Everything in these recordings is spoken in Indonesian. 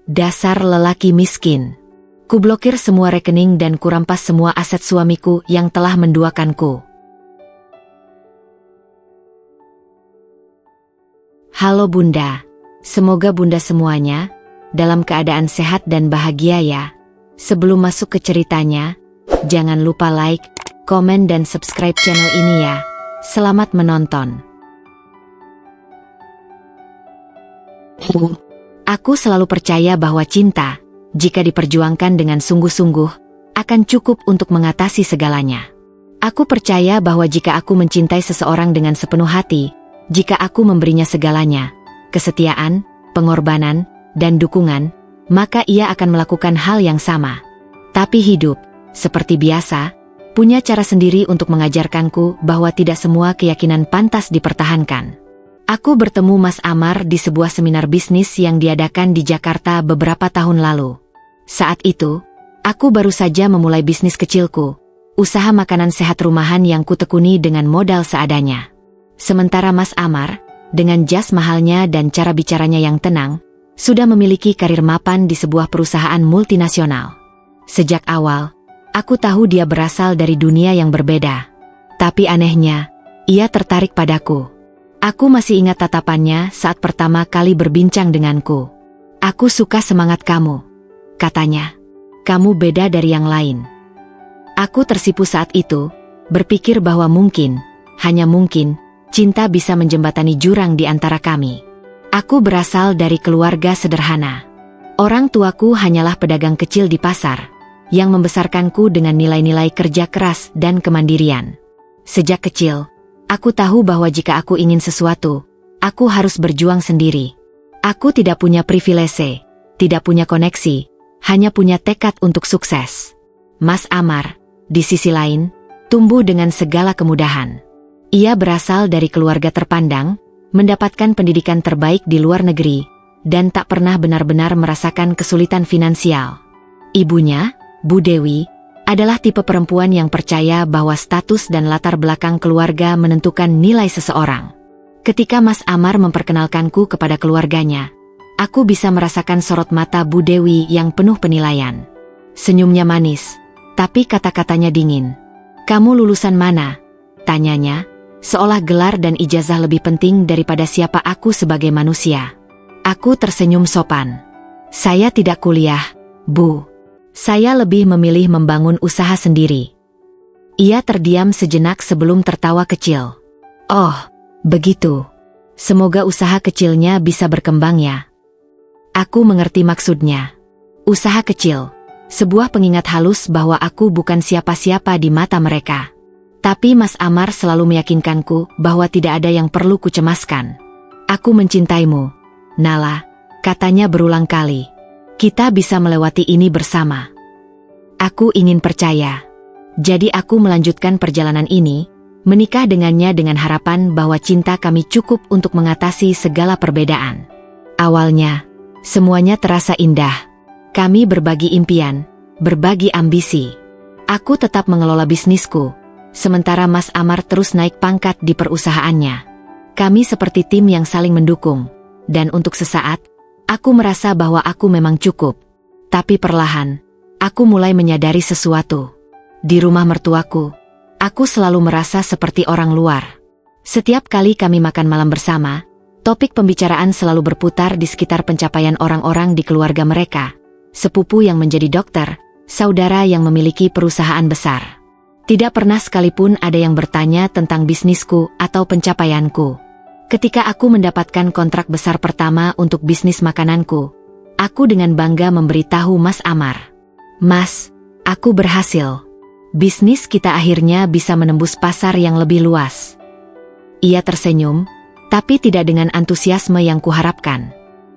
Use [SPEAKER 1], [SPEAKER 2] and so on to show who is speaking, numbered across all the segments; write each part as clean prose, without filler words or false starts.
[SPEAKER 1] Dasar lelaki miskin. Kublokir semua rekening dan kurampas semua aset suamiku yang telah menduakanku. Halo Bunda, semoga Bunda semuanya dalam keadaan sehat dan bahagia ya. Sebelum masuk ke ceritanya, jangan lupa like, komen dan subscribe channel ini ya. Selamat menonton. Aku selalu percaya bahwa cinta, jika diperjuangkan dengan sungguh-sungguh, akan cukup untuk mengatasi segalanya. Aku percaya bahwa jika aku mencintai seseorang dengan sepenuh hati, jika aku memberinya segalanya, kesetiaan, pengorbanan, dan dukungan, maka ia akan melakukan hal yang sama. Tapi hidup, seperti biasa, punya cara sendiri untuk mengajarkanku bahwa tidak semua keyakinan pantas dipertahankan. Aku bertemu Mas Amar di sebuah seminar bisnis yang diadakan di Jakarta beberapa tahun lalu. Saat itu, aku baru saja memulai bisnis kecilku, usaha makanan sehat rumahan yang kutekuni dengan modal seadanya. Sementara Mas Amar, dengan jas mahalnya dan cara bicaranya yang tenang, sudah memiliki karir mapan di sebuah perusahaan multinasional. Sejak awal, aku tahu dia berasal dari dunia yang berbeda. Tapi anehnya, ia tertarik padaku. Aku masih ingat tatapannya saat pertama kali berbincang denganku. "Aku suka semangat kamu," katanya. "Kamu beda dari yang lain." Aku tersipu saat itu, berpikir bahwa mungkin, hanya mungkin, cinta bisa menjembatani jurang di antara kami. Aku berasal dari keluarga sederhana. Orang tuaku hanyalah pedagang kecil di pasar, yang membesarkanku dengan nilai-nilai kerja keras dan kemandirian. Sejak kecil, aku tahu bahwa jika aku ingin sesuatu, aku harus berjuang sendiri. Aku tidak punya privilese, tidak punya koneksi, hanya punya tekad untuk sukses. Mas Amar, di sisi lain, tumbuh dengan segala kemudahan. Ia berasal dari keluarga terpandang, mendapatkan pendidikan terbaik di luar negeri, dan tak pernah benar-benar merasakan kesulitan finansial. Ibunya, Bu Dewi, adalah tipe perempuan yang percaya bahwa status dan latar belakang keluarga menentukan nilai seseorang. Ketika Mas Amar memperkenalkanku kepada keluarganya, aku bisa merasakan sorot mata Bu Dewi yang penuh penilaian. Senyumnya manis, tapi kata-katanya dingin. "Kamu lulusan mana?" tanyanya, seolah gelar dan ijazah lebih penting daripada siapa aku sebagai manusia. Aku tersenyum sopan. "Saya tidak kuliah, Bu. Saya lebih memilih membangun usaha sendiri." Ia terdiam sejenak sebelum tertawa kecil. "Oh, begitu. Semoga usaha kecilnya bisa berkembang ya." Aku mengerti maksudnya. Usaha kecil, sebuah pengingat halus bahwa aku bukan siapa-siapa di mata mereka. Tapi Mas Amar selalu meyakinkanku bahwa tidak ada yang perlu kucemaskan. "Aku mencintaimu, Nala," katanya berulang kali. "Kita bisa melewati ini bersama." Aku ingin percaya. Jadi aku melanjutkan perjalanan ini, menikah dengannya dengan harapan bahwa cinta kami cukup untuk mengatasi segala perbedaan. Awalnya, semuanya terasa indah. Kami berbagi impian, berbagi ambisi. Aku tetap mengelola bisnisku, sementara Mas Amar terus naik pangkat di perusahaannya. Kami seperti tim yang saling mendukung, dan untuk sesaat, aku merasa bahwa aku memang cukup. Tapi perlahan, aku mulai menyadari sesuatu. Di rumah mertuaku, aku selalu merasa seperti orang luar. Setiap kali kami makan malam bersama, topik pembicaraan selalu berputar di sekitar pencapaian orang-orang di keluarga mereka. Sepupu yang menjadi dokter, saudara yang memiliki perusahaan besar. Tidak pernah sekalipun ada yang bertanya tentang bisnisku atau pencapaianku. Ketika aku mendapatkan kontrak besar pertama untuk bisnis makananku, aku dengan bangga memberitahu Mas Amar. "Mas, aku berhasil. Bisnis kita akhirnya bisa menembus pasar yang lebih luas." Ia tersenyum, tapi tidak dengan antusiasme yang kuharapkan.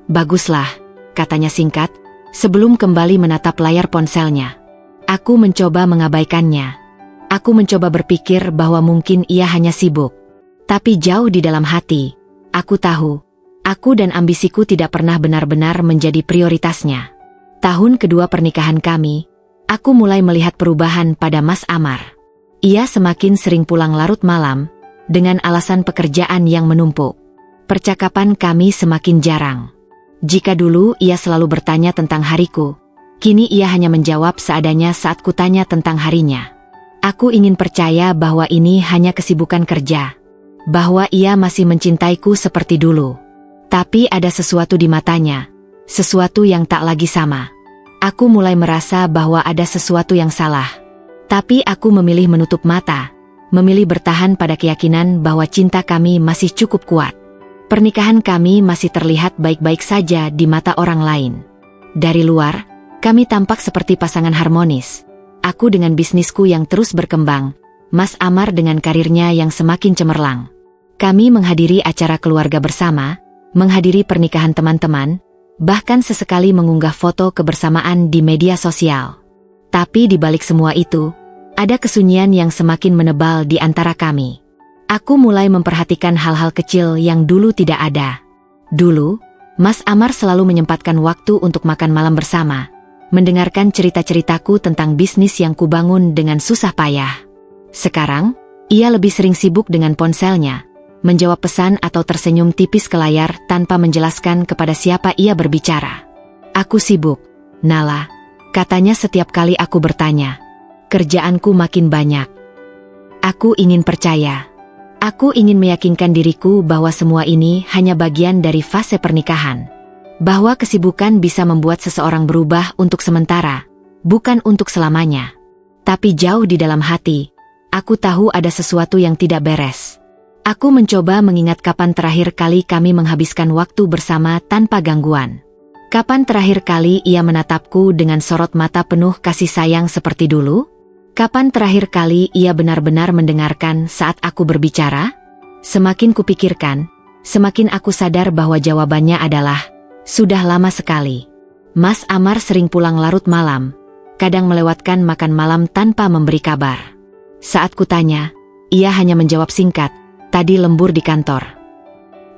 [SPEAKER 1] "Baguslah," katanya singkat, sebelum kembali menatap layar ponselnya. Aku mencoba mengabaikannya. Aku mencoba berpikir bahwa mungkin ia hanya sibuk. Tapi jauh di dalam hati, aku tahu, aku dan ambisiku tidak pernah benar-benar menjadi prioritasnya. Tahun kedua pernikahan kami, aku mulai melihat perubahan pada Mas Amar. Ia semakin sering pulang larut malam, dengan alasan pekerjaan yang menumpuk. Percakapan kami semakin jarang. Jika dulu ia selalu bertanya tentang hariku, kini ia hanya menjawab seadanya saat kutanya tentang harinya. Aku ingin percaya bahwa ini hanya kesibukan kerja, bahwa ia masih mencintaiku seperti dulu. Tapi ada sesuatu di matanya, sesuatu yang tak lagi sama. Aku mulai merasa bahwa ada sesuatu yang salah. Tapi aku memilih menutup mata, memilih bertahan pada keyakinan bahwa cinta kami masih cukup kuat. Pernikahan kami masih terlihat baik-baik saja di mata orang lain. Dari luar, kami tampak seperti pasangan harmonis. Aku dengan bisnisku yang terus berkembang, Mas Amar dengan karirnya yang semakin cemerlang. Kami menghadiri acara keluarga bersama, menghadiri pernikahan teman-teman, bahkan sesekali mengunggah foto kebersamaan di media sosial. Tapi di balik semua itu, ada kesunyian yang semakin menebal di antara kami. Aku mulai memperhatikan hal-hal kecil yang dulu tidak ada. Dulu, Mas Amar selalu menyempatkan waktu untuk makan malam bersama, mendengarkan cerita-ceritaku tentang bisnis yang kubangun dengan susah payah. Sekarang, ia lebih sering sibuk dengan ponselnya, menjawab pesan atau tersenyum tipis ke layar tanpa menjelaskan kepada siapa ia berbicara. Aku sibuk, Nala, katanya setiap kali aku bertanya. Kerjaanku makin banyak. Aku ingin percaya. Aku ingin meyakinkan diriku bahwa semua ini hanya bagian dari fase pernikahan. Bahwa kesibukan bisa membuat seseorang berubah untuk sementara, bukan untuk selamanya. Tapi jauh di dalam hati, aku tahu ada sesuatu yang tidak beres. Aku mencoba mengingat kapan terakhir kali kami menghabiskan waktu bersama tanpa gangguan. Kapan terakhir kali ia menatapku dengan sorot mata penuh kasih sayang seperti dulu? Kapan terakhir kali ia benar-benar mendengarkan saat aku berbicara? Semakin kupikirkan, semakin aku sadar bahwa jawabannya adalah, sudah lama sekali. Mas Amar sering pulang larut malam, kadang melewatkan makan malam tanpa memberi kabar. Saat kutanya, ia hanya menjawab singkat, tadi lembur di kantor.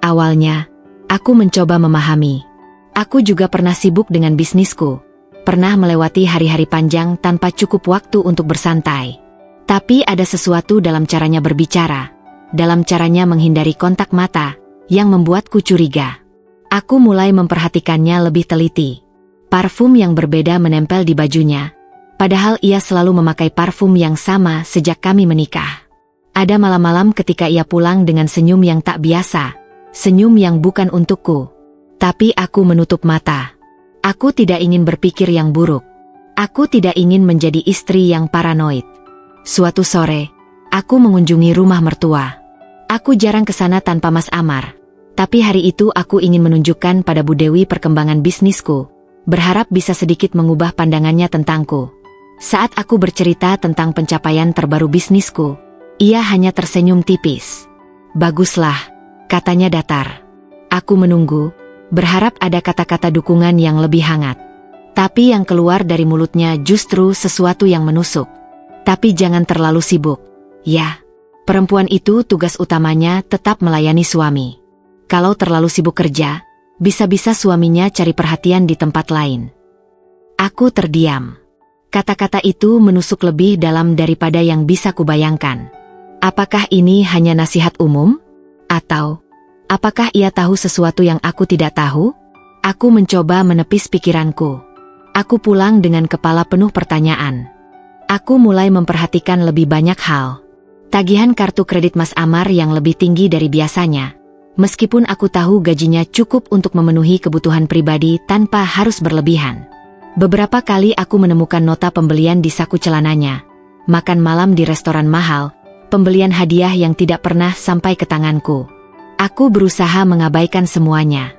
[SPEAKER 1] Awalnya, aku mencoba memahami. Aku juga pernah sibuk dengan bisnisku. Pernah melewati hari-hari panjang tanpa cukup waktu untuk bersantai. Tapi ada sesuatu dalam caranya berbicara, dalam caranya menghindari kontak mata, yang membuatku curiga. Aku mulai memperhatikannya lebih teliti. Parfum yang berbeda menempel di bajunya, padahal ia selalu memakai parfum yang sama sejak kami menikah. Ada malam-malam ketika ia pulang dengan senyum yang tak biasa, senyum yang bukan untukku. Tapi aku menutup mata. Aku tidak ingin berpikir yang buruk. Aku tidak ingin menjadi istri yang paranoid. Suatu sore, aku mengunjungi rumah mertua. Aku jarang ke sana tanpa Mas Amar. Tapi hari itu aku ingin menunjukkan pada Bu Dewi perkembangan bisnisku, berharap bisa sedikit mengubah pandangannya tentangku. Saat aku bercerita tentang pencapaian terbaru bisnisku, ia hanya tersenyum tipis. Baguslah, katanya datar. Aku menunggu, berharap ada kata-kata dukungan yang lebih hangat. Tapi yang keluar dari mulutnya justru sesuatu yang menusuk. Tapi jangan terlalu sibuk. Ya, perempuan itu tugas utamanya tetap melayani suami. Kalau terlalu sibuk kerja, bisa-bisa suaminya cari perhatian di tempat lain. Aku terdiam. Kata-kata itu menusuk lebih dalam daripada yang bisa kubayangkan. Apakah ini hanya nasihat umum? Atau apakah ia tahu sesuatu yang aku tidak tahu? Aku mencoba menepis pikiranku. Aku pulang dengan kepala penuh pertanyaan. Aku mulai memperhatikan lebih banyak hal. Tagihan kartu kredit Mas Amar yang lebih tinggi dari biasanya. Meskipun aku tahu gajinya cukup untuk memenuhi kebutuhan pribadi tanpa harus berlebihan. Beberapa kali aku menemukan nota pembelian di saku celananya. Makan malam di restoran mahal, pembelian hadiah yang tidak pernah sampai ke tanganku. Aku berusaha mengabaikan semuanya.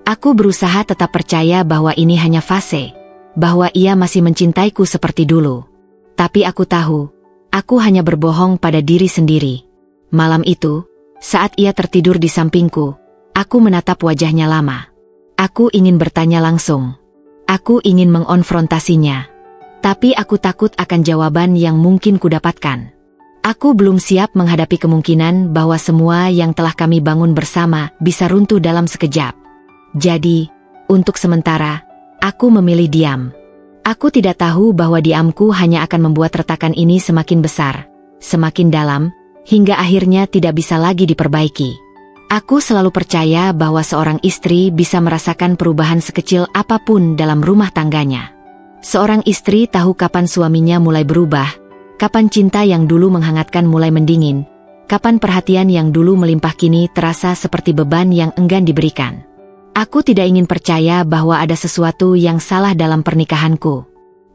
[SPEAKER 1] Aku berusaha tetap percaya bahwa ini hanya fase, bahwa ia masih mencintaiku seperti dulu. Tapi aku tahu, aku hanya berbohong pada diri sendiri. Malam itu, saat ia tertidur di sampingku, aku menatap wajahnya lama. Aku ingin bertanya langsung. Aku ingin mengonfrontasinya. Tapi aku takut akan jawaban yang mungkin kudapatkan. Aku belum siap menghadapi kemungkinan bahwa semua yang telah kami bangun bersama bisa runtuh dalam sekejap. Jadi, untuk sementara, aku memilih diam. Aku tidak tahu bahwa diamku hanya akan membuat retakan ini semakin besar, semakin dalam, hingga akhirnya tidak bisa lagi diperbaiki. Aku selalu percaya bahwa seorang istri bisa merasakan perubahan sekecil apapun dalam rumah tangganya. Seorang istri tahu kapan suaminya mulai berubah, kapan cinta yang dulu menghangatkan mulai mendingin, kapan perhatian yang dulu melimpah kini terasa seperti beban yang enggan diberikan. Aku tidak ingin percaya bahwa ada sesuatu yang salah dalam pernikahanku.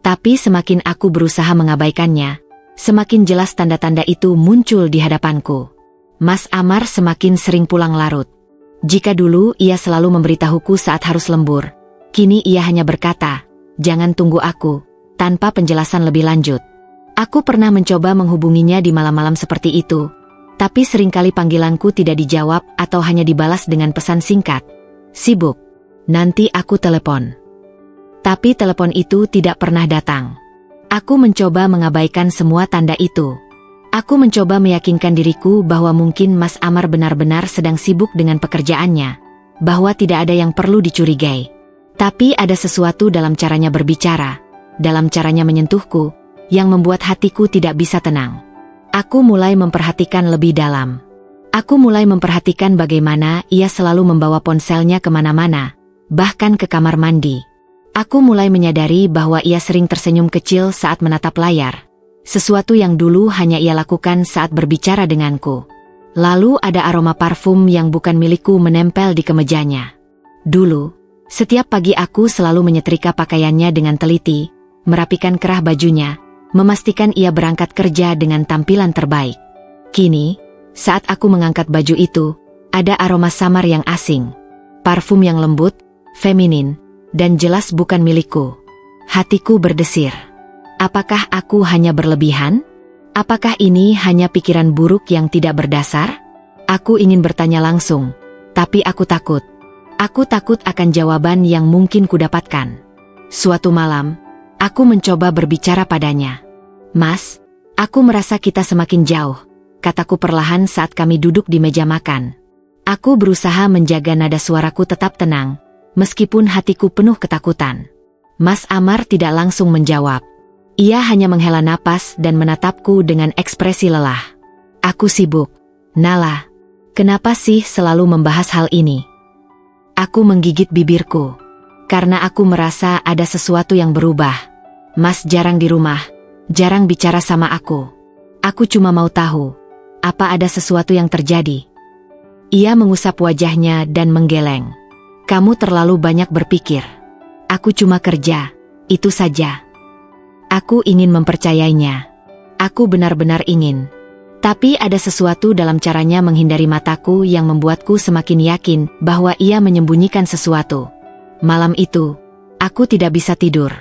[SPEAKER 1] Tapi semakin aku berusaha mengabaikannya, semakin jelas tanda-tanda itu muncul di hadapanku. Mas Amar semakin sering pulang larut. Jika dulu ia selalu memberitahuku saat harus lembur, kini ia hanya berkata, "Jangan tunggu aku," tanpa penjelasan lebih lanjut. Aku pernah mencoba menghubunginya di malam-malam seperti itu, tapi seringkali panggilanku tidak dijawab atau hanya dibalas dengan pesan singkat, "Sibuk, nanti aku telepon." Tapi telepon itu tidak pernah datang. Aku mencoba mengabaikan semua tanda itu. Aku mencoba meyakinkan diriku bahwa mungkin Mas Amar benar-benar sedang sibuk dengan pekerjaannya, bahwa tidak ada yang perlu dicurigai. Tapi ada sesuatu dalam caranya berbicara, dalam caranya menyentuhku, yang membuat hatiku tidak bisa tenang. Aku mulai memperhatikan lebih dalam. Aku mulai memperhatikan bagaimana ia selalu membawa ponselnya kemana-mana, bahkan ke kamar mandi. Aku mulai menyadari bahwa ia sering tersenyum kecil saat menatap layar. Sesuatu yang dulu hanya ia lakukan saat berbicara denganku. Lalu ada aroma parfum yang bukan milikku menempel di kemejanya. Dulu, setiap pagi aku selalu menyetrika pakaiannya dengan teliti, merapikan kerah bajunya, memastikan ia berangkat kerja dengan tampilan terbaik. Kini, saat aku mengangkat baju itu, ada aroma samar yang asing. Parfum yang lembut, feminin, dan jelas bukan milikku. Hatiku berdesir. Apakah aku hanya berlebihan? Apakah ini hanya pikiran buruk yang tidak berdasar? Aku ingin bertanya langsung, tapi aku takut. Aku takut akan jawaban yang mungkin kudapatkan. Suatu malam, aku mencoba berbicara padanya. "Mas, aku merasa kita semakin jauh," kataku perlahan saat kami duduk di meja makan. Aku berusaha menjaga nada suaraku tetap tenang, meskipun hatiku penuh ketakutan. Mas Amar tidak langsung menjawab. Ia hanya menghela napas dan menatapku dengan ekspresi lelah. "Aku sibuk, Nala. Kenapa sih selalu membahas hal ini?" Aku menggigit bibirku. Karena aku merasa ada sesuatu yang berubah. Mas jarang di rumah, jarang bicara sama aku. Aku cuma mau tahu, apa ada sesuatu yang terjadi? Ia mengusap wajahnya dan menggeleng. "Kamu terlalu banyak berpikir. Aku cuma kerja, itu saja." Aku ingin mempercayainya. Aku benar-benar ingin. Tapi ada sesuatu dalam caranya menghindari mataku yang membuatku semakin yakin bahwa ia menyembunyikan sesuatu. Malam itu, aku tidak bisa tidur.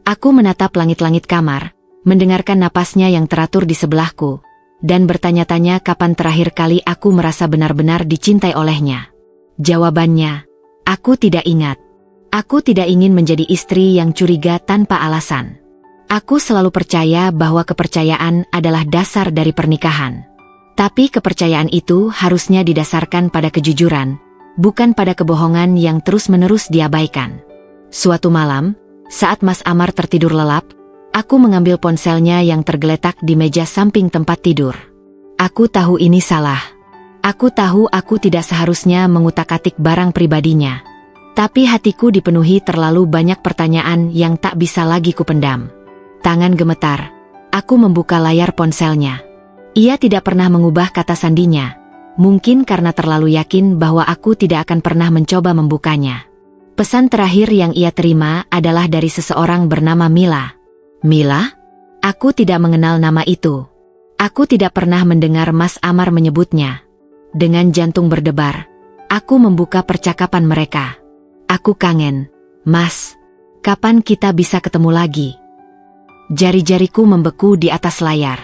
[SPEAKER 1] Aku menatap langit-langit kamar, mendengarkan napasnya yang teratur di sebelahku, dan bertanya-tanya kapan terakhir kali aku merasa benar-benar dicintai olehnya. Jawabannya, aku tidak ingat. Aku tidak ingin menjadi istri yang curiga tanpa alasan. Aku selalu percaya bahwa kepercayaan adalah dasar dari pernikahan. Tapi kepercayaan itu harusnya didasarkan pada kejujuran, bukan pada kebohongan yang terus-menerus diabaikan. Suatu malam, saat Mas Amar tertidur lelap, aku mengambil ponselnya yang tergeletak di meja samping tempat tidur. Aku tahu ini salah. Aku tahu aku tidak seharusnya mengutak-atik barang pribadinya. Tapi hatiku dipenuhi terlalu banyak pertanyaan yang tak bisa lagi kupendam. Tangan gemetar. Aku membuka layar ponselnya. Ia tidak pernah mengubah kata sandinya. Mungkin karena terlalu yakin bahwa aku tidak akan pernah mencoba membukanya. Pesan terakhir yang ia terima adalah dari seseorang bernama Mila. Mila? Aku tidak mengenal nama itu. Aku tidak pernah mendengar Mas Amar menyebutnya. Dengan jantung berdebar, aku membuka percakapan mereka. "Aku kangen, Mas. Kapan kita bisa ketemu lagi?" Jari-jariku membeku di atas layar.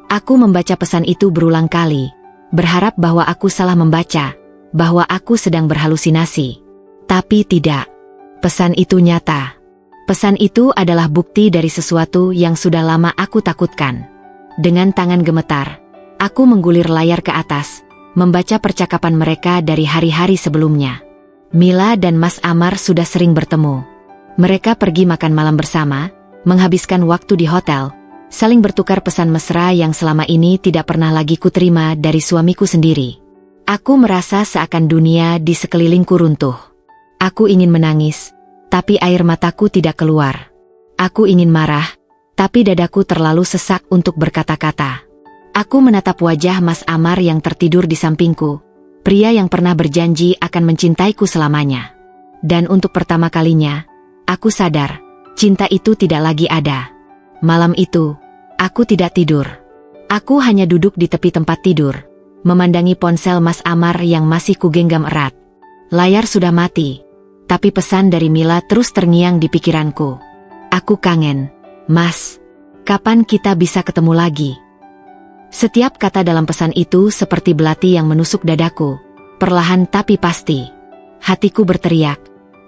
[SPEAKER 1] Aku membaca pesan itu berulang kali, berharap bahwa aku salah membaca, bahwa aku sedang berhalusinasi. Tapi tidak. Pesan itu nyata. Pesan itu adalah bukti dari sesuatu yang sudah lama aku takutkan. Dengan tangan gemetar, aku menggulir layar ke atas, membaca percakapan mereka dari hari-hari sebelumnya. Mila dan Mas Amar sudah sering bertemu. Mereka pergi makan malam bersama, menghabiskan waktu di hotel, saling bertukar pesan mesra yang selama ini tidak pernah lagi kuterima dari suamiku sendiri. Aku merasa seakan dunia di sekelilingku runtuh. Aku ingin menangis, tapi air mataku tidak keluar. Aku ingin marah, tapi dadaku terlalu sesak untuk berkata-kata. Aku menatap wajah Mas Amar yang tertidur di sampingku, pria yang pernah berjanji akan mencintaiku selamanya. Dan untuk pertama kalinya, aku sadar, cinta itu tidak lagi ada. Malam itu, aku tidak tidur. Aku hanya duduk di tepi tempat tidur, memandangi ponsel Mas Amar yang masih kugenggam erat. Layar sudah mati, tapi pesan dari Mila terus terngiang di pikiranku. Aku kangen, Mas. Kapan kita bisa ketemu lagi? Setiap kata dalam pesan itu seperti belati yang menusuk dadaku, perlahan tapi pasti. Hatiku berteriak,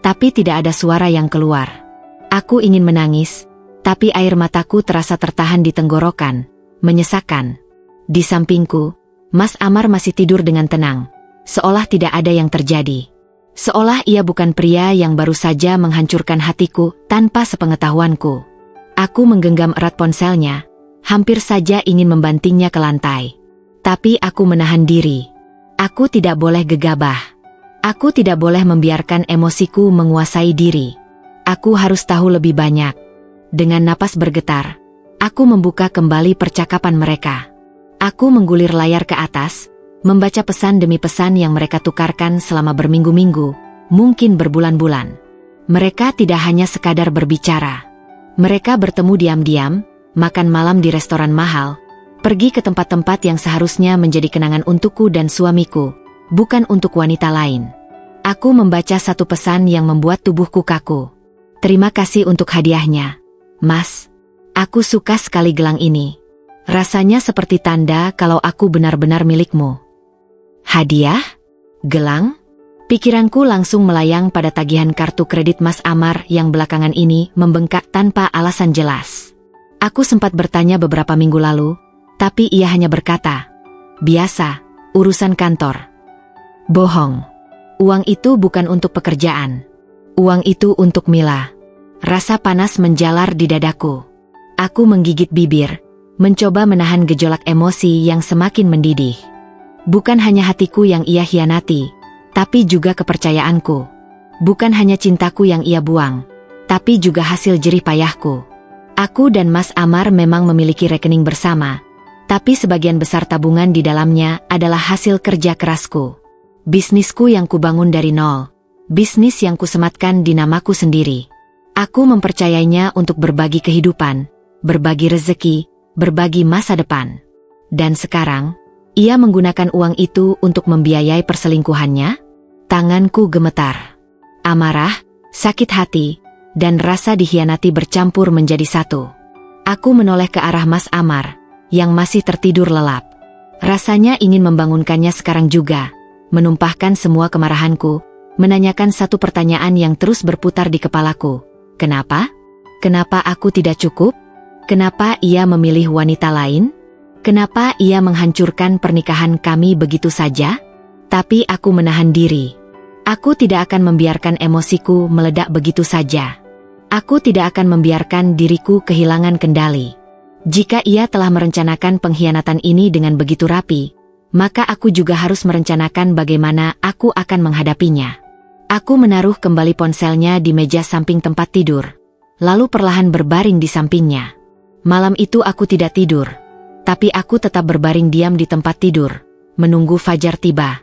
[SPEAKER 1] tapi tidak ada suara yang keluar. Aku ingin menangis, tapi air mataku terasa tertahan di tenggorokan, menyesakkan. Di sampingku, Mas Amar masih tidur dengan tenang, seolah tidak ada yang terjadi. Seolah ia bukan pria yang baru saja menghancurkan hatiku tanpa sepengetahuanku. Aku menggenggam erat ponselnya, hampir saja ingin membantingnya ke lantai. Tapi aku menahan diri. Aku tidak boleh gegabah. Aku tidak boleh membiarkan emosiku menguasai diri. Aku harus tahu lebih banyak. Dengan napas bergetar, aku membuka kembali percakapan mereka. Aku menggulir layar ke atas, membaca pesan demi pesan yang mereka tukarkan selama berminggu-minggu, mungkin berbulan-bulan. Mereka tidak hanya sekadar berbicara. Mereka bertemu diam-diam, makan malam di restoran mahal, pergi ke tempat-tempat yang seharusnya menjadi kenangan untukku dan suamiku, bukan untuk wanita lain. Aku membaca satu pesan yang membuat tubuhku kaku. Terima kasih untuk hadiahnya, Mas. Aku suka sekali gelang ini. Rasanya seperti tanda kalau aku benar-benar milikmu. Hadiah? Gelang? Pikiranku langsung melayang pada tagihan kartu kredit Mas Amar yang belakangan ini membengkak tanpa alasan jelas. Aku sempat bertanya beberapa minggu lalu, tapi ia hanya berkata, "Biasa, urusan kantor." Bohong. Uang itu bukan untuk pekerjaan. Uang itu untuk Mila. Rasa panas menjalar di dadaku. Aku menggigit bibir, mencoba menahan gejolak emosi yang semakin mendidih. Bukan hanya hatiku yang ia hianati, tapi juga kepercayaanku. Bukan hanya cintaku yang ia buang, tapi juga hasil jerih payahku. Aku dan Mas Amar memang memiliki rekening bersama, tapi sebagian besar tabungan di dalamnya adalah hasil kerja kerasku. Bisnisku yang kubangun dari nol, bisnis yang kusematkan di namaku sendiri. Aku mempercayainya untuk berbagi kehidupan, berbagi rezeki, berbagi masa depan. Dan sekarang, ia menggunakan uang itu untuk membiayai perselingkuhannya? Tanganku gemetar. Amarah, sakit hati, dan rasa dikhianati bercampur menjadi satu. Aku menoleh ke arah Mas Amar, yang masih tertidur lelap. Rasanya ingin membangunkannya sekarang juga, menumpahkan semua kemarahanku, menanyakan satu pertanyaan yang terus berputar di kepalaku. Kenapa? Kenapa aku tidak cukup? Kenapa ia memilih wanita lain? Kenapa ia menghancurkan pernikahan kami begitu saja? Tapi aku menahan diri. Aku tidak akan membiarkan emosiku meledak begitu saja. Aku tidak akan membiarkan diriku kehilangan kendali. Jika ia telah merencanakan pengkhianatan ini dengan begitu rapi, maka aku juga harus merencanakan bagaimana aku akan menghadapinya. Aku menaruh kembali ponselnya di meja samping tempat tidur, lalu perlahan berbaring di sampingnya. Malam itu aku tidak tidur, tapi aku tetap berbaring diam di tempat tidur, menunggu fajar tiba.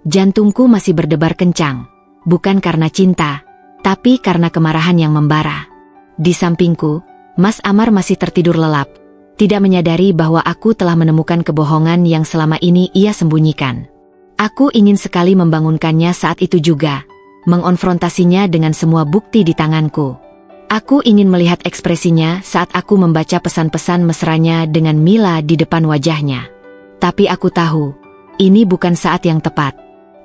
[SPEAKER 1] Jantungku masih berdebar kencang, bukan karena cinta, tapi karena kemarahan yang membara. Di sampingku, Mas Amar masih tertidur lelap, tidak menyadari bahwa aku telah menemukan kebohongan yang selama ini ia sembunyikan. Aku ingin sekali membangunkannya saat itu juga, mengonfrontasinya dengan semua bukti di tanganku. Aku ingin melihat ekspresinya saat aku membaca pesan-pesan mesranya dengan Mila di depan wajahnya. Tapi aku tahu, ini bukan saat yang tepat.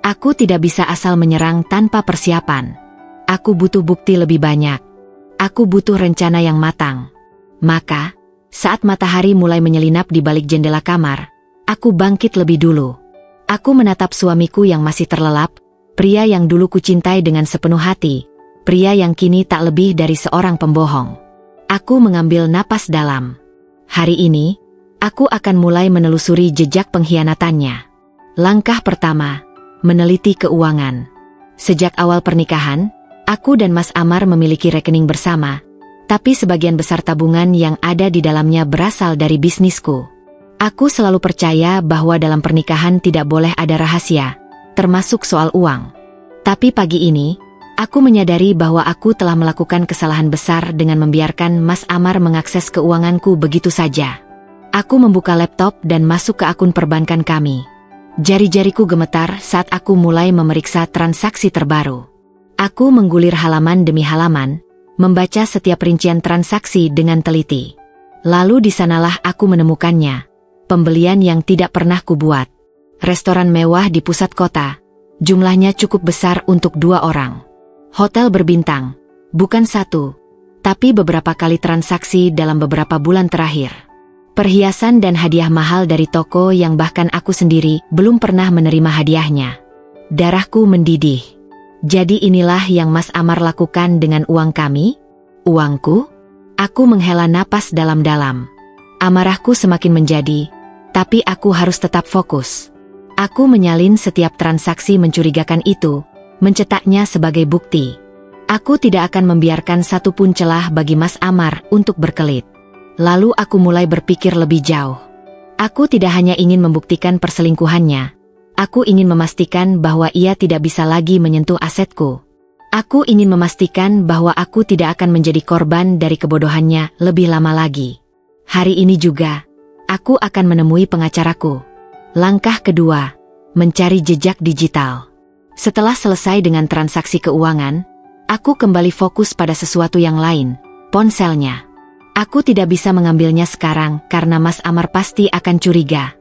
[SPEAKER 1] Aku tidak bisa asal menyerang tanpa persiapan. Aku butuh bukti lebih banyak. Aku butuh rencana yang matang. Maka, saat matahari mulai menyelinap di balik jendela kamar, aku bangkit lebih dulu. Aku menatap suamiku yang masih terlelap, pria yang dulu kucintai dengan sepenuh hati, pria yang kini tak lebih dari seorang pembohong. Aku mengambil napas dalam. Hari ini, aku akan mulai menelusuri jejak pengkhianatannya. Langkah pertama, meneliti keuangan. Sejak awal pernikahan, aku dan Mas Amar memiliki rekening bersama, tapi sebagian besar tabungan yang ada di dalamnya berasal dari bisnisku. Aku selalu percaya bahwa dalam pernikahan tidak boleh ada rahasia, termasuk soal uang. Tapi pagi ini, aku menyadari bahwa aku telah melakukan kesalahan besar dengan membiarkan Mas Amar mengakses keuanganku begitu saja. Aku membuka laptop dan masuk ke akun perbankan kami. Jari-jariku gemetar saat aku mulai memeriksa transaksi terbaru. Aku menggulir halaman demi halaman, membaca setiap rincian transaksi dengan teliti. Lalu di sanalah aku menemukannya, pembelian yang tidak pernah kubuat. Restoran mewah di pusat kota, jumlahnya cukup besar untuk 2 orang. Hotel berbintang, bukan 1, tapi beberapa kali transaksi dalam beberapa bulan terakhir. Perhiasan dan hadiah mahal dari toko yang bahkan aku sendiri belum pernah menerima hadiahnya. Darahku mendidih. Jadi inilah yang Mas Amar lakukan dengan uang kami? Uangku? Aku menghela napas dalam-dalam. Amarahku semakin menjadi, tapi aku harus tetap fokus. Aku menyalin setiap transaksi mencurigakan itu, mencetaknya sebagai bukti. Aku tidak akan membiarkan satupun celah bagi Mas Amar untuk berkelit. Lalu aku mulai berpikir lebih jauh. Aku tidak hanya ingin membuktikan perselingkuhannya. Aku ingin memastikan bahwa ia tidak bisa lagi menyentuh asetku. Aku ingin memastikan bahwa aku tidak akan menjadi korban dari kebodohannya lebih lama lagi. Hari ini juga, aku akan menemui pengacaraku. Langkah kedua, mencari jejak digital. Setelah selesai dengan transaksi keuangan, aku kembali fokus pada sesuatu yang lain, ponselnya. Aku tidak bisa mengambilnya sekarang karena Mas Amar pasti akan curiga.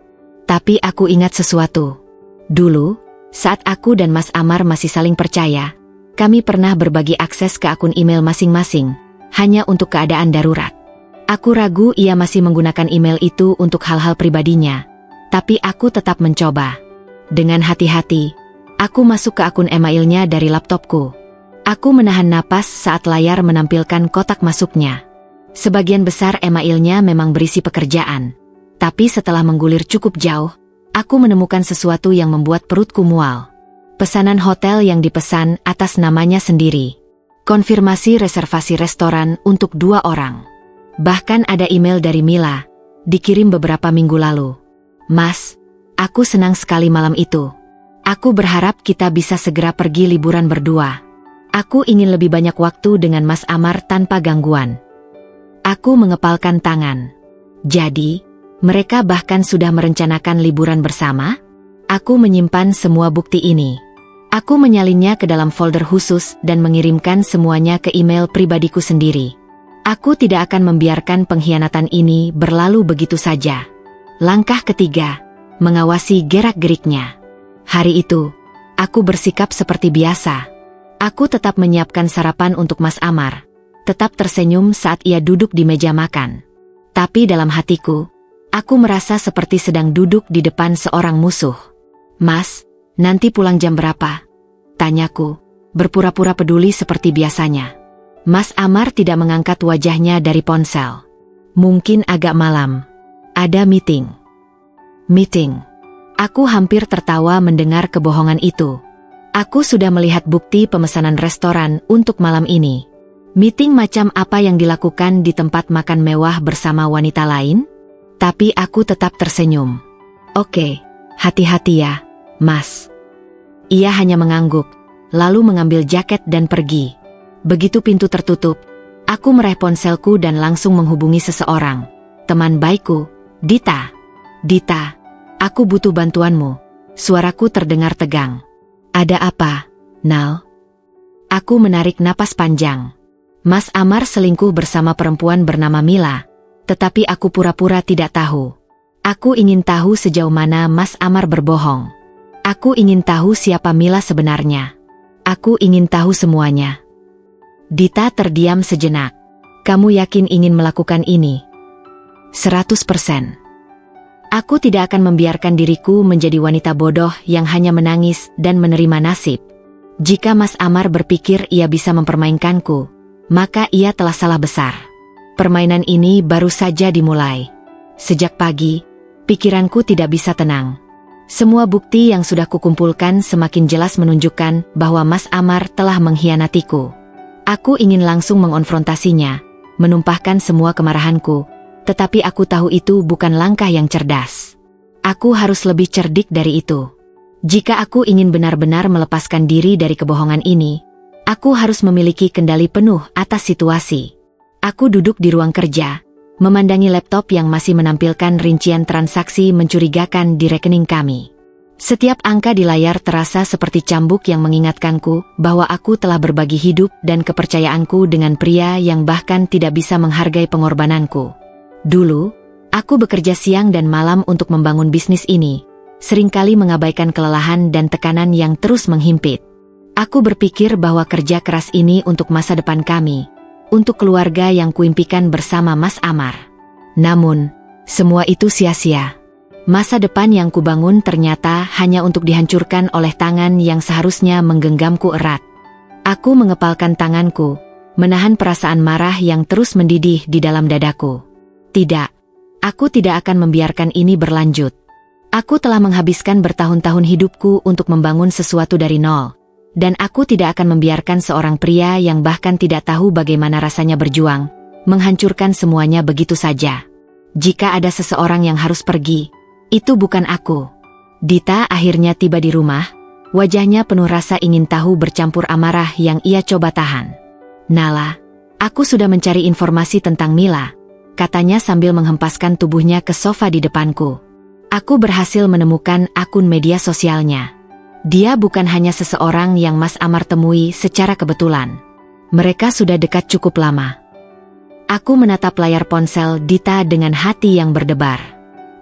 [SPEAKER 1] Tapi aku ingat sesuatu. Dulu, saat aku dan Mas Amar masih saling percaya, kami pernah berbagi akses ke akun email masing-masing, hanya untuk keadaan darurat. Aku ragu ia masih menggunakan email itu untuk hal-hal pribadinya, tapi aku tetap mencoba. Dengan hati-hati, aku masuk ke akun emailnya dari laptopku. Aku menahan napas saat layar menampilkan kotak masuknya. Sebagian besar emailnya memang berisi pekerjaan, tapi setelah menggulir cukup jauh, aku menemukan sesuatu yang membuat perutku mual. Pesanan hotel yang dipesan atas namanya sendiri. Konfirmasi reservasi restoran untuk 2 orang. Bahkan ada email dari Mila, dikirim beberapa minggu lalu. Mas, aku senang sekali malam itu. Aku berharap kita bisa segera pergi liburan berdua. Aku ingin lebih banyak waktu dengan Mas Amar tanpa gangguan. Aku mengepalkan tangan. Jadi, mereka bahkan sudah merencanakan liburan bersama? Aku menyimpan semua bukti ini. Aku menyalinnya ke dalam folder khusus dan mengirimkan semuanya ke email pribadiku sendiri. Aku tidak akan membiarkan pengkhianatan ini berlalu begitu saja. Langkah ketiga, mengawasi gerak-geriknya. Hari itu, aku bersikap seperti biasa. Aku tetap menyiapkan sarapan untuk Mas Amar. Tetap tersenyum saat ia duduk di meja makan. Tapi dalam hatiku, aku merasa seperti sedang duduk di depan seorang musuh. Mas, nanti pulang jam berapa? Tanyaku, berpura-pura peduli seperti biasanya. Mas Amar tidak mengangkat wajahnya dari ponsel. Mungkin agak malam. Ada meeting. Meeting. Aku hampir tertawa mendengar kebohongan itu. Aku sudah melihat bukti pemesanan restoran untuk malam ini. Meeting macam apa yang dilakukan di tempat makan mewah bersama wanita lain? Tapi aku tetap tersenyum. Oke, hati-hati ya, Mas. Ia hanya mengangguk, lalu mengambil jaket dan pergi. Begitu pintu tertutup, aku meraih ponselku dan langsung menghubungi seseorang. Teman baikku, Dita. Dita, aku butuh bantuanmu. Suaraku terdengar tegang. Ada apa, Nal? Aku menarik napas panjang. Mas Amar selingkuh bersama perempuan bernama Mila, tetapi aku pura-pura tidak tahu. Aku ingin tahu sejauh mana Mas Amar berbohong. Aku ingin tahu siapa Mila sebenarnya. Aku ingin tahu semuanya. Dita terdiam sejenak. Kamu yakin ingin melakukan ini? 100%. Aku tidak akan membiarkan diriku menjadi wanita bodoh yang hanya menangis dan menerima nasib. Jika Mas Amar berpikir ia bisa mempermainkanku, maka ia telah salah besar. Permainan ini baru saja dimulai. Sejak pagi, pikiranku tidak bisa tenang. Semua bukti yang sudah kukumpulkan semakin jelas menunjukkan bahwa Mas Amar telah mengkhianatiku. Aku ingin langsung mengonfrontasinya, menumpahkan semua kemarahanku, tetapi aku tahu itu bukan langkah yang cerdas. Aku harus lebih cerdik dari itu. Jika aku ingin benar-benar melepaskan diri dari kebohongan ini, aku harus memiliki kendali penuh atas situasi. Aku duduk di ruang kerja, memandangi laptop yang masih menampilkan rincian transaksi mencurigakan di rekening kami. Setiap angka di layar terasa seperti cambuk yang mengingatkanku bahwa aku telah berbagi hidup dan kepercayaanku dengan pria yang bahkan tidak bisa menghargai pengorbananku. Dulu, aku bekerja siang dan malam untuk membangun bisnis ini, seringkali mengabaikan kelelahan dan tekanan yang terus menghimpit. Aku berpikir bahwa kerja keras ini untuk masa depan kami, untuk keluarga yang kuimpikan bersama Mas Amar. Namun, semua itu sia-sia. Masa depan yang kubangun ternyata hanya untuk dihancurkan oleh tangan yang seharusnya menggenggamku erat. Aku mengepalkan tanganku, menahan perasaan marah yang terus mendidih di dalam dadaku. Tidak, aku tidak akan membiarkan ini berlanjut. Aku telah menghabiskan bertahun-tahun hidupku untuk membangun sesuatu dari nol. Dan aku tidak akan membiarkan seorang pria yang bahkan tidak tahu bagaimana rasanya berjuang, menghancurkan semuanya begitu saja. Jika ada seseorang yang harus pergi, itu bukan aku. Dita akhirnya tiba di rumah, wajahnya penuh rasa ingin tahu bercampur amarah yang ia coba tahan. "Nala, aku sudah mencari informasi tentang Mila," katanya sambil menghempaskan tubuhnya ke sofa di depanku. "Aku berhasil menemukan akun media sosialnya. Dia bukan hanya seseorang yang Mas Amar temui secara kebetulan. Mereka sudah dekat cukup lama." Aku menatap layar ponsel Dita dengan hati yang berdebar.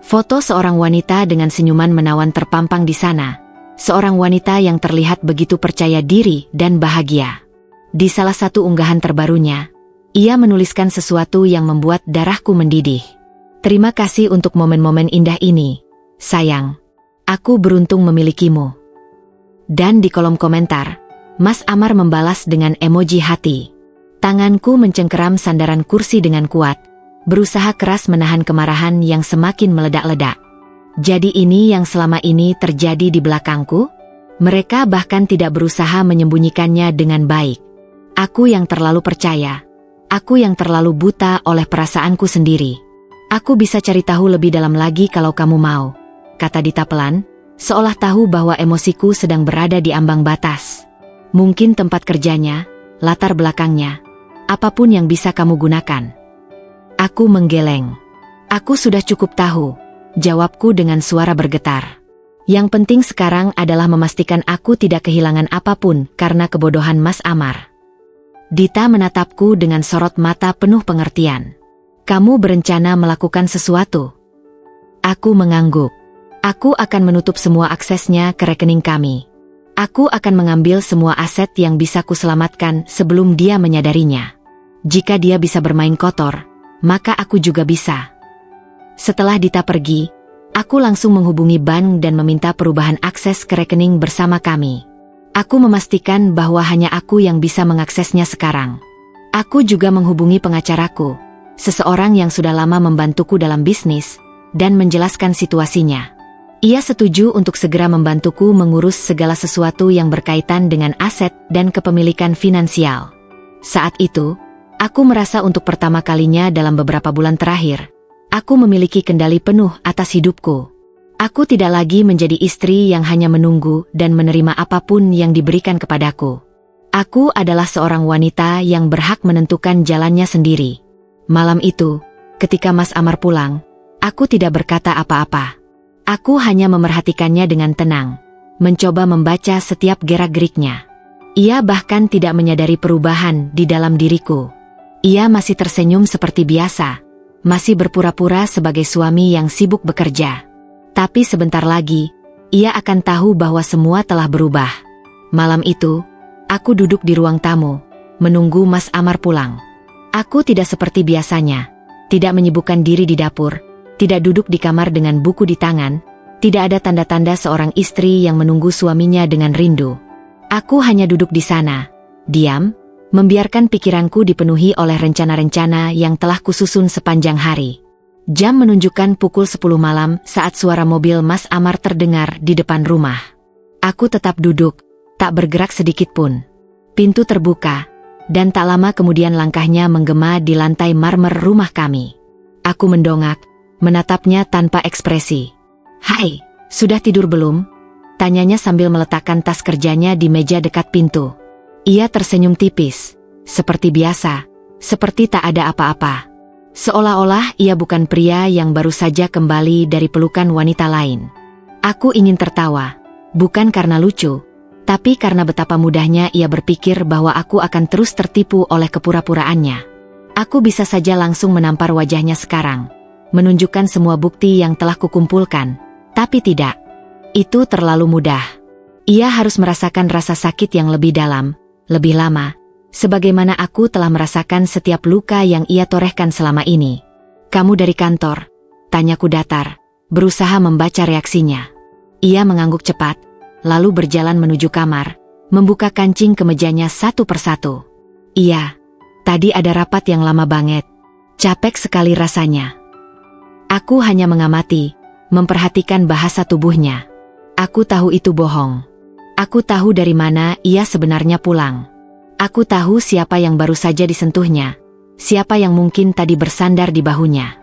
[SPEAKER 1] Foto seorang wanita dengan senyuman menawan terpampang di sana. Seorang wanita yang terlihat begitu percaya diri dan bahagia. Di salah satu unggahan terbarunya, ia menuliskan sesuatu yang membuat darahku mendidih. "Terima kasih untuk momen-momen indah ini, sayang. Aku beruntung memilikimu." Dan di kolom komentar, Mas Amar membalas dengan emoji hati. Tanganku mencengkeram sandaran kursi dengan kuat, berusaha keras menahan kemarahan yang semakin meledak-ledak. Jadi ini yang selama ini terjadi di belakangku? Mereka bahkan tidak berusaha menyembunyikannya dengan baik. Aku yang terlalu percaya. Aku yang terlalu buta oleh perasaanku sendiri. "Aku bisa cari tahu lebih dalam lagi kalau kamu mau," kata Dita pelan, seolah tahu bahwa emosiku sedang berada di ambang batas. "Mungkin tempat kerjanya, latar belakangnya, apapun yang bisa kamu gunakan." Aku menggeleng. "Aku sudah cukup tahu," jawabku dengan suara bergetar. "Yang penting sekarang adalah memastikan aku tidak kehilangan apapun karena kebodohan Mas Amar." Dita menatapku dengan sorot mata penuh pengertian. "Kamu berencana melakukan sesuatu?" Aku mengangguk. "Aku akan menutup semua aksesnya ke rekening kami. Aku akan mengambil semua aset yang bisa kuselamatkan sebelum dia menyadarinya. Jika dia bisa bermain kotor, maka aku juga bisa." Setelah Dita pergi, aku langsung menghubungi bank dan meminta perubahan akses ke rekening bersama kami. Aku memastikan bahwa hanya aku yang bisa mengaksesnya sekarang. Aku juga menghubungi pengacaraku, seseorang yang sudah lama membantuku dalam bisnis, dan menjelaskan situasinya. Ia setuju untuk segera membantuku mengurus segala sesuatu yang berkaitan dengan aset dan kepemilikan finansial. Saat itu, aku merasa untuk pertama kalinya dalam beberapa bulan terakhir, aku memiliki kendali penuh atas hidupku. Aku tidak lagi menjadi istri yang hanya menunggu dan menerima apapun yang diberikan kepadaku. Aku adalah seorang wanita yang berhak menentukan jalannya sendiri. Malam itu, ketika Mas Amar pulang, aku tidak berkata apa-apa. Aku hanya memerhatikannya dengan tenang, mencoba membaca setiap gerak-geriknya. Ia bahkan tidak menyadari perubahan di dalam diriku. Ia masih tersenyum seperti biasa, masih berpura-pura sebagai suami yang sibuk bekerja. Tapi sebentar lagi, ia akan tahu bahwa semua telah berubah. Malam itu, aku duduk di ruang tamu, menunggu Mas Amar pulang. Aku tidak seperti biasanya, tidak menyibukkan diri di dapur, tidak duduk di kamar dengan buku di tangan, tidak ada tanda-tanda seorang istri yang menunggu suaminya dengan rindu. Aku hanya duduk di sana, diam, membiarkan pikiranku dipenuhi oleh rencana-rencana yang telah kususun sepanjang hari. Jam menunjukkan pukul 10 malam saat suara mobil Mas Amar terdengar di depan rumah. Aku tetap duduk, tak bergerak sedikit pun. Pintu terbuka, dan tak lama kemudian langkahnya menggema di lantai marmer rumah kami. Aku mendongak, menatapnya tanpa ekspresi. "Hai, sudah tidur belum?" tanyanya sambil meletakkan tas kerjanya di meja dekat pintu. Ia tersenyum tipis, seperti biasa, seperti tak ada apa-apa. Seolah-olah ia bukan pria yang baru saja kembali dari pelukan wanita lain. Aku ingin tertawa, bukan karena lucu, tapi karena betapa mudahnya ia berpikir bahwa aku akan terus tertipu oleh kepura-puraannya. Aku bisa saja langsung menampar wajahnya sekarang, menunjukkan semua bukti yang telah kukumpulkan, tapi tidak. Itu terlalu mudah. Ia harus merasakan rasa sakit yang lebih dalam, lebih lama, sebagaimana aku telah merasakan setiap luka yang ia torehkan selama ini. "Kamu dari kantor?" tanyaku datar, berusaha membaca reaksinya. Ia mengangguk cepat, lalu berjalan menuju kamar, membuka kancing kemejanya satu persatu. "Iya, tadi ada rapat yang lama banget. Capek sekali rasanya." Aku hanya mengamati, memperhatikan bahasa tubuhnya. Aku tahu itu bohong. Aku tahu dari mana ia sebenarnya pulang. Aku tahu siapa yang baru saja disentuhnya, siapa yang mungkin tadi bersandar di bahunya.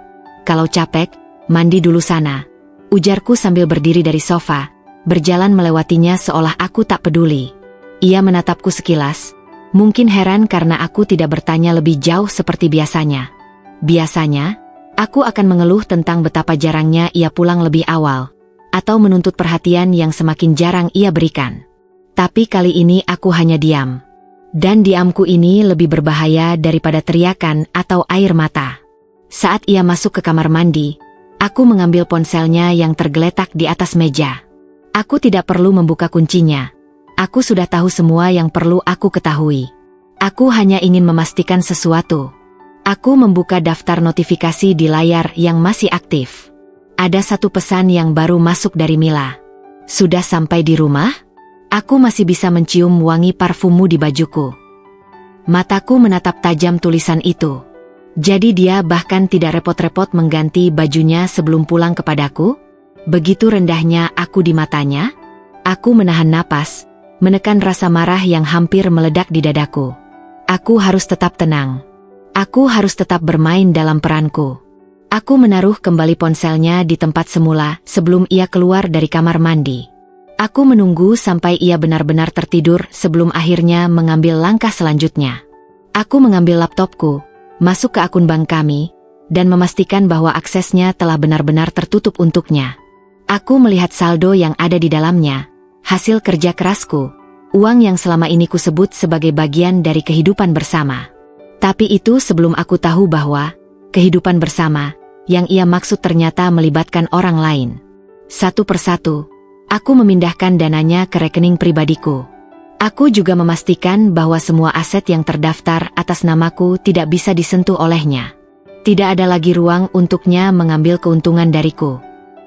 [SPEAKER 1] "Kalau capek, mandi dulu sana," ujarku sambil berdiri dari sofa, berjalan melewatinya seolah aku tak peduli. Ia menatapku sekilas, mungkin heran karena aku tidak bertanya lebih jauh seperti biasanya. Biasanya, aku akan mengeluh tentang betapa jarangnya ia pulang lebih awal, atau menuntut perhatian yang semakin jarang ia berikan. Tapi kali ini aku hanya diam. Dan diamku ini lebih berbahaya daripada teriakan atau air mata. Saat ia masuk ke kamar mandi, aku mengambil ponselnya yang tergeletak di atas meja. Aku tidak perlu membuka kuncinya. Aku sudah tahu semua yang perlu aku ketahui. Aku hanya ingin memastikan sesuatu. Aku membuka daftar notifikasi di layar yang masih aktif. Ada satu pesan yang baru masuk dari Mila. "Sudah sampai di rumah?" Aku masih bisa mencium wangi parfummu di bajuku. Mataku menatap tajam tulisan itu. Jadi dia bahkan tidak repot-repot mengganti bajunya sebelum pulang kepadaku? Begitu rendahnya aku di matanya? Aku menahan napas, menekan rasa marah yang hampir meledak di dadaku. Aku harus tetap tenang. Aku harus tetap bermain dalam peranku. Aku menaruh kembali ponselnya di tempat semula sebelum ia keluar dari kamar mandi. Aku menunggu sampai ia benar-benar tertidur sebelum akhirnya mengambil langkah selanjutnya. Aku mengambil laptopku, masuk ke akun bank kami, dan memastikan bahwa aksesnya telah benar-benar tertutup untuknya. Aku melihat saldo yang ada di dalamnya, hasil kerja kerasku, uang yang selama ini kusebut sebagai bagian dari kehidupan bersama. Tapi itu sebelum aku tahu bahwa kehidupan bersama yang ia maksud ternyata melibatkan orang lain. Satu persatu, aku memindahkan dananya ke rekening pribadiku. Aku juga memastikan bahwa semua aset yang terdaftar atas namaku tidak bisa disentuh olehnya. Tidak ada lagi ruang untuknya mengambil keuntungan dariku.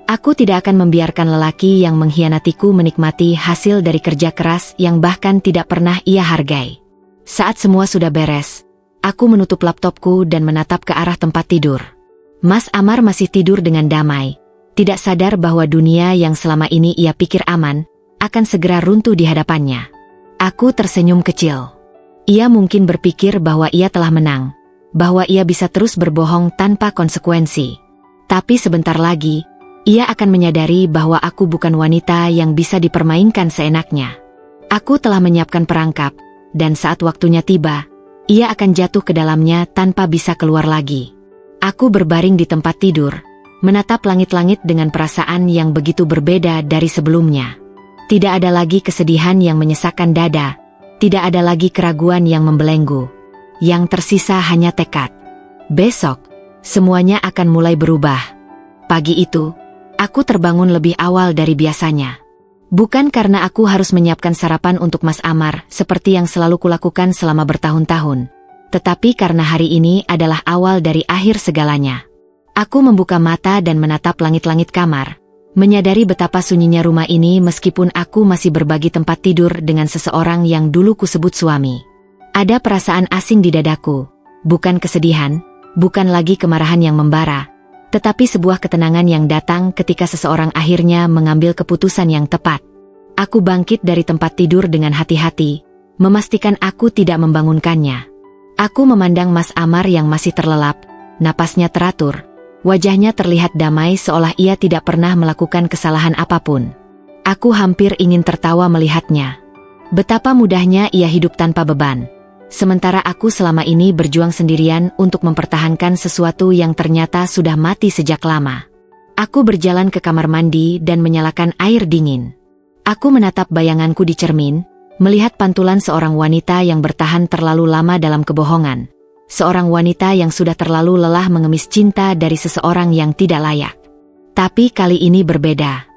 [SPEAKER 1] Aku tidak akan membiarkan lelaki yang mengkhianatiku menikmati hasil dari kerja keras yang bahkan tidak pernah ia hargai. Saat semua sudah beres, aku menutup laptopku dan menatap ke arah tempat tidur. Mas Amar masih tidur dengan damai, tidak sadar bahwa dunia yang selama ini ia pikir aman, akan segera runtuh di hadapannya. Aku tersenyum kecil. Ia mungkin berpikir bahwa ia telah menang, bahwa ia bisa terus berbohong tanpa konsekuensi. Tapi sebentar lagi, ia akan menyadari bahwa aku bukan wanita yang bisa dipermainkan seenaknya. Aku telah menyiapkan perangkap, dan saat waktunya tiba, ia akan jatuh ke dalamnya tanpa bisa keluar lagi. Aku berbaring di tempat tidur, menatap langit-langit dengan perasaan yang begitu berbeda dari sebelumnya. Tidak ada lagi kesedihan yang menyesakkan dada, tidak ada lagi keraguan yang membelenggu. Yang tersisa hanya tekad. Besok, semuanya akan mulai berubah. Pagi itu, aku terbangun lebih awal dari biasanya. Bukan karena aku harus menyiapkan sarapan untuk Mas Amar seperti yang selalu kulakukan selama bertahun-tahun, tetapi karena hari ini adalah awal dari akhir segalanya. Aku membuka mata dan menatap langit-langit kamar, menyadari betapa sunyinya rumah ini meskipun aku masih berbagi tempat tidur dengan seseorang yang dulu kusebut suami. Ada perasaan asing di dadaku, bukan kesedihan, bukan lagi kemarahan yang membara, tetapi sebuah ketenangan yang datang ketika seseorang akhirnya mengambil keputusan yang tepat. Aku bangkit dari tempat tidur dengan hati-hati, memastikan aku tidak membangunkannya. Aku memandang Mas Amar yang masih terlelap, napasnya teratur, wajahnya terlihat damai seolah ia tidak pernah melakukan kesalahan apapun. Aku hampir ingin tertawa melihatnya. Betapa mudahnya ia hidup tanpa beban. Sementara aku selama ini berjuang sendirian untuk mempertahankan sesuatu yang ternyata sudah mati sejak lama. Aku berjalan ke kamar mandi dan menyalakan air dingin. Aku menatap bayanganku di cermin, melihat pantulan seorang wanita yang bertahan terlalu lama dalam kebohongan. Seorang wanita yang sudah terlalu lelah mengemis cinta dari seseorang yang tidak layak. Tapi kali ini berbeda.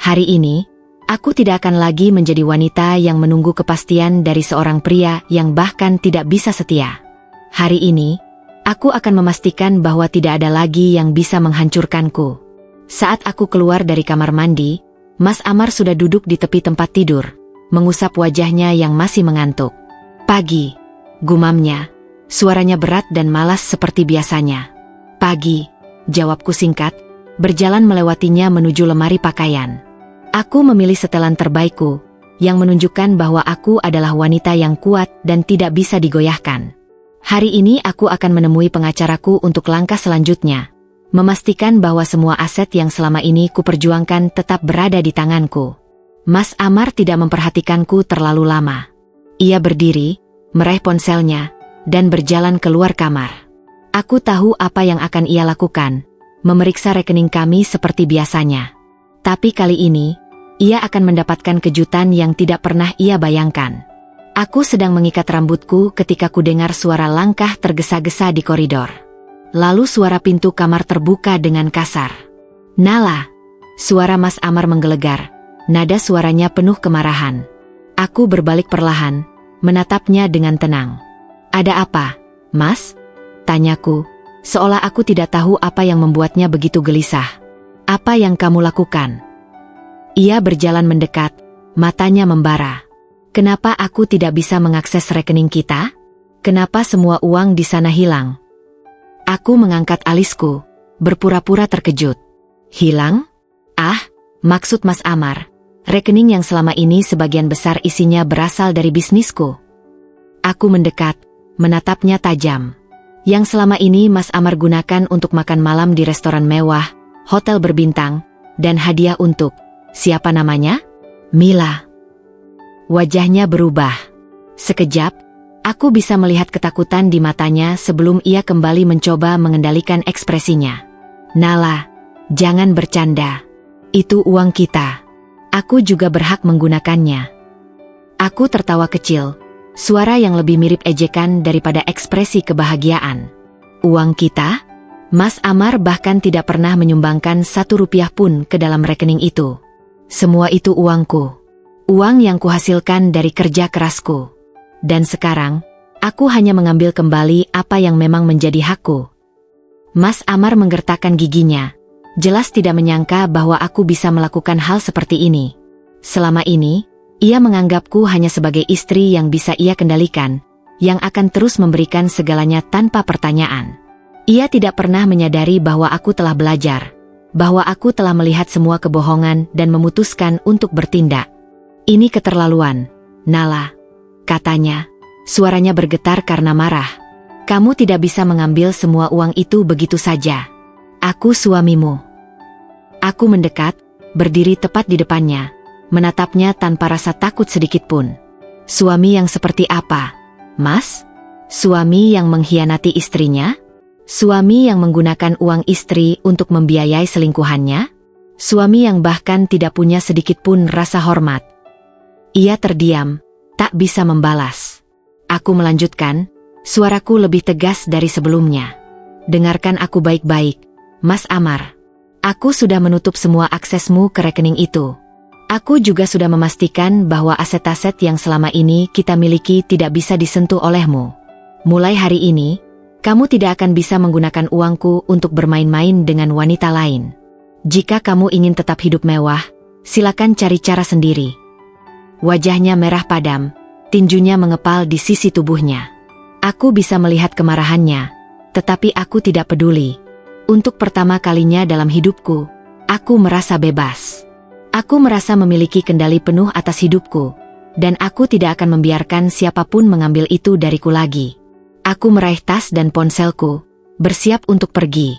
[SPEAKER 1] Hari ini, aku tidak akan lagi menjadi wanita yang menunggu kepastian dari seorang pria yang bahkan tidak bisa setia. Hari ini, aku akan memastikan bahwa tidak ada lagi yang bisa menghancurkanku. Saat aku keluar dari kamar mandi, Mas Amar sudah duduk di tepi tempat tidur, mengusap wajahnya yang masih mengantuk. "Pagi," gumamnya, suaranya berat dan malas seperti biasanya. "Pagi," jawabku singkat, berjalan melewatinya menuju lemari pakaian. Aku memilih setelan terbaikku, yang menunjukkan bahwa aku adalah wanita yang kuat dan tidak bisa digoyahkan. Hari ini aku akan menemui pengacaraku untuk langkah selanjutnya, memastikan bahwa semua aset yang selama ini kuperjuangkan tetap berada di tanganku. Mas Amar tidak memperhatikanku terlalu lama. Ia berdiri, meraih ponselnya, dan berjalan keluar kamar. Aku tahu apa yang akan ia lakukan, memeriksa rekening kami seperti biasanya. Tapi kali ini, ia akan mendapatkan kejutan yang tidak pernah ia bayangkan. Aku sedang mengikat rambutku ketika ku dengar suara langkah tergesa-gesa di koridor. Lalu suara pintu kamar terbuka dengan kasar. "Nala!" Suara Mas Amar menggelegar, nada suaranya penuh kemarahan. Aku berbalik perlahan, menatapnya dengan tenang. "Ada apa, Mas?" tanyaku, seolah aku tidak tahu apa yang membuatnya begitu gelisah. "Apa yang kamu lakukan?" Ia berjalan mendekat, matanya membara. "Kenapa aku tidak bisa mengakses rekening kita? Kenapa semua uang di sana hilang?" Aku mengangkat alisku, berpura-pura terkejut. "Hilang? Ah, maksud Mas Amar, rekening yang selama ini sebagian besar isinya berasal dari bisnisku." Aku mendekat, menatapnya tajam. "Yang selama ini Mas Amar gunakan untuk makan malam di restoran mewah, hotel berbintang, dan hadiah untuk..." "Siapa namanya?" "Mila." Wajahnya berubah. Sekejap, aku bisa melihat ketakutan di matanya sebelum ia kembali mencoba mengendalikan ekspresinya. "Nala, jangan bercanda. Itu uang kita. Aku juga berhak menggunakannya." Aku tertawa kecil, suara yang lebih mirip ejekan daripada ekspresi kebahagiaan. "Uang kita?" Mas Amar bahkan tidak pernah menyumbangkan 1 rupiah pun ke dalam rekening itu. "Semua itu uangku. Uang yang kuhasilkan dari kerja kerasku. Dan sekarang, aku hanya mengambil kembali apa yang memang menjadi hakku." Mas Amar menggertakkan giginya, jelas tidak menyangka bahwa aku bisa melakukan hal seperti ini. Selama ini, ia menganggapku hanya sebagai istri yang bisa ia kendalikan, yang akan terus memberikan segalanya tanpa pertanyaan. Ia tidak pernah menyadari bahwa aku telah belajar, bahwa aku telah melihat semua kebohongan dan memutuskan untuk bertindak. "Ini keterlaluan, Nala," katanya, suaranya bergetar karena marah. "Kamu tidak bisa mengambil semua uang itu begitu saja. Aku suamimu." Aku mendekat, berdiri tepat di depannya, menatapnya tanpa rasa takut sedikit pun. "Suami yang seperti apa, Mas? Suami yang mengkhianati istrinya? Suami yang menggunakan uang istri untuk membiayai selingkuhannya? Suami yang bahkan tidak punya sedikit pun rasa hormat?" Ia terdiam, tak bisa membalas. Aku melanjutkan, suaraku lebih tegas dari sebelumnya. "Dengarkan aku baik-baik, Mas Amar. Aku sudah menutup semua aksesmu ke rekening itu. Aku juga sudah memastikan bahwa aset-aset yang selama ini kita miliki tidak bisa disentuh olehmu. Mulai hari ini, kamu tidak akan bisa menggunakan uangku untuk bermain-main dengan wanita lain. Jika kamu ingin tetap hidup mewah, silakan cari cara sendiri." Wajahnya merah padam, tinjunya mengepal di sisi tubuhnya. Aku bisa melihat kemarahannya, tetapi aku tidak peduli. Untuk pertama kalinya dalam hidupku, aku merasa bebas. Aku merasa memiliki kendali penuh atas hidupku, dan aku tidak akan membiarkan siapapun mengambil itu dariku lagi. Aku meraih tas dan ponselku, bersiap untuk pergi.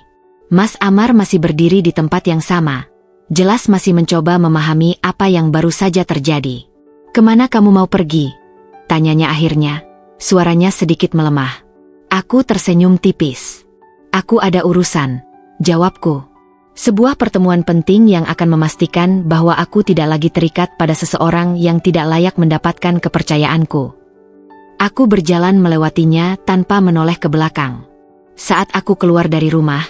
[SPEAKER 1] Mas Amar masih berdiri di tempat yang sama, jelas masih mencoba memahami apa yang baru saja terjadi. "Kemana kamu mau pergi?" tanyanya akhirnya, suaranya sedikit melemah. Aku tersenyum tipis. "Aku ada urusan," jawabku. Sebuah pertemuan penting yang akan memastikan bahwa aku tidak lagi terikat pada seseorang yang tidak layak mendapatkan kepercayaanku. Aku berjalan melewatinya tanpa menoleh ke belakang. Saat aku keluar dari rumah,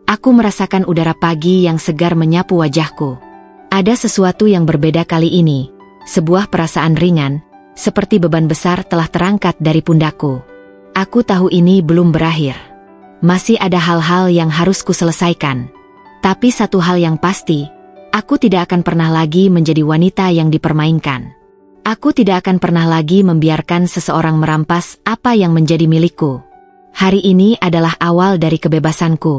[SPEAKER 1] aku merasakan udara pagi yang segar menyapu wajahku. Ada sesuatu yang berbeda kali ini, sebuah perasaan ringan, seperti beban besar telah terangkat dari pundakku. Aku tahu ini belum berakhir. Masih ada hal-hal yang harus kuselesaikan. Tapi satu hal yang pasti, aku tidak akan pernah lagi menjadi wanita yang dipermainkan. Aku tidak akan pernah lagi membiarkan seseorang merampas apa yang menjadi milikku. Hari ini adalah awal dari kebebasanku.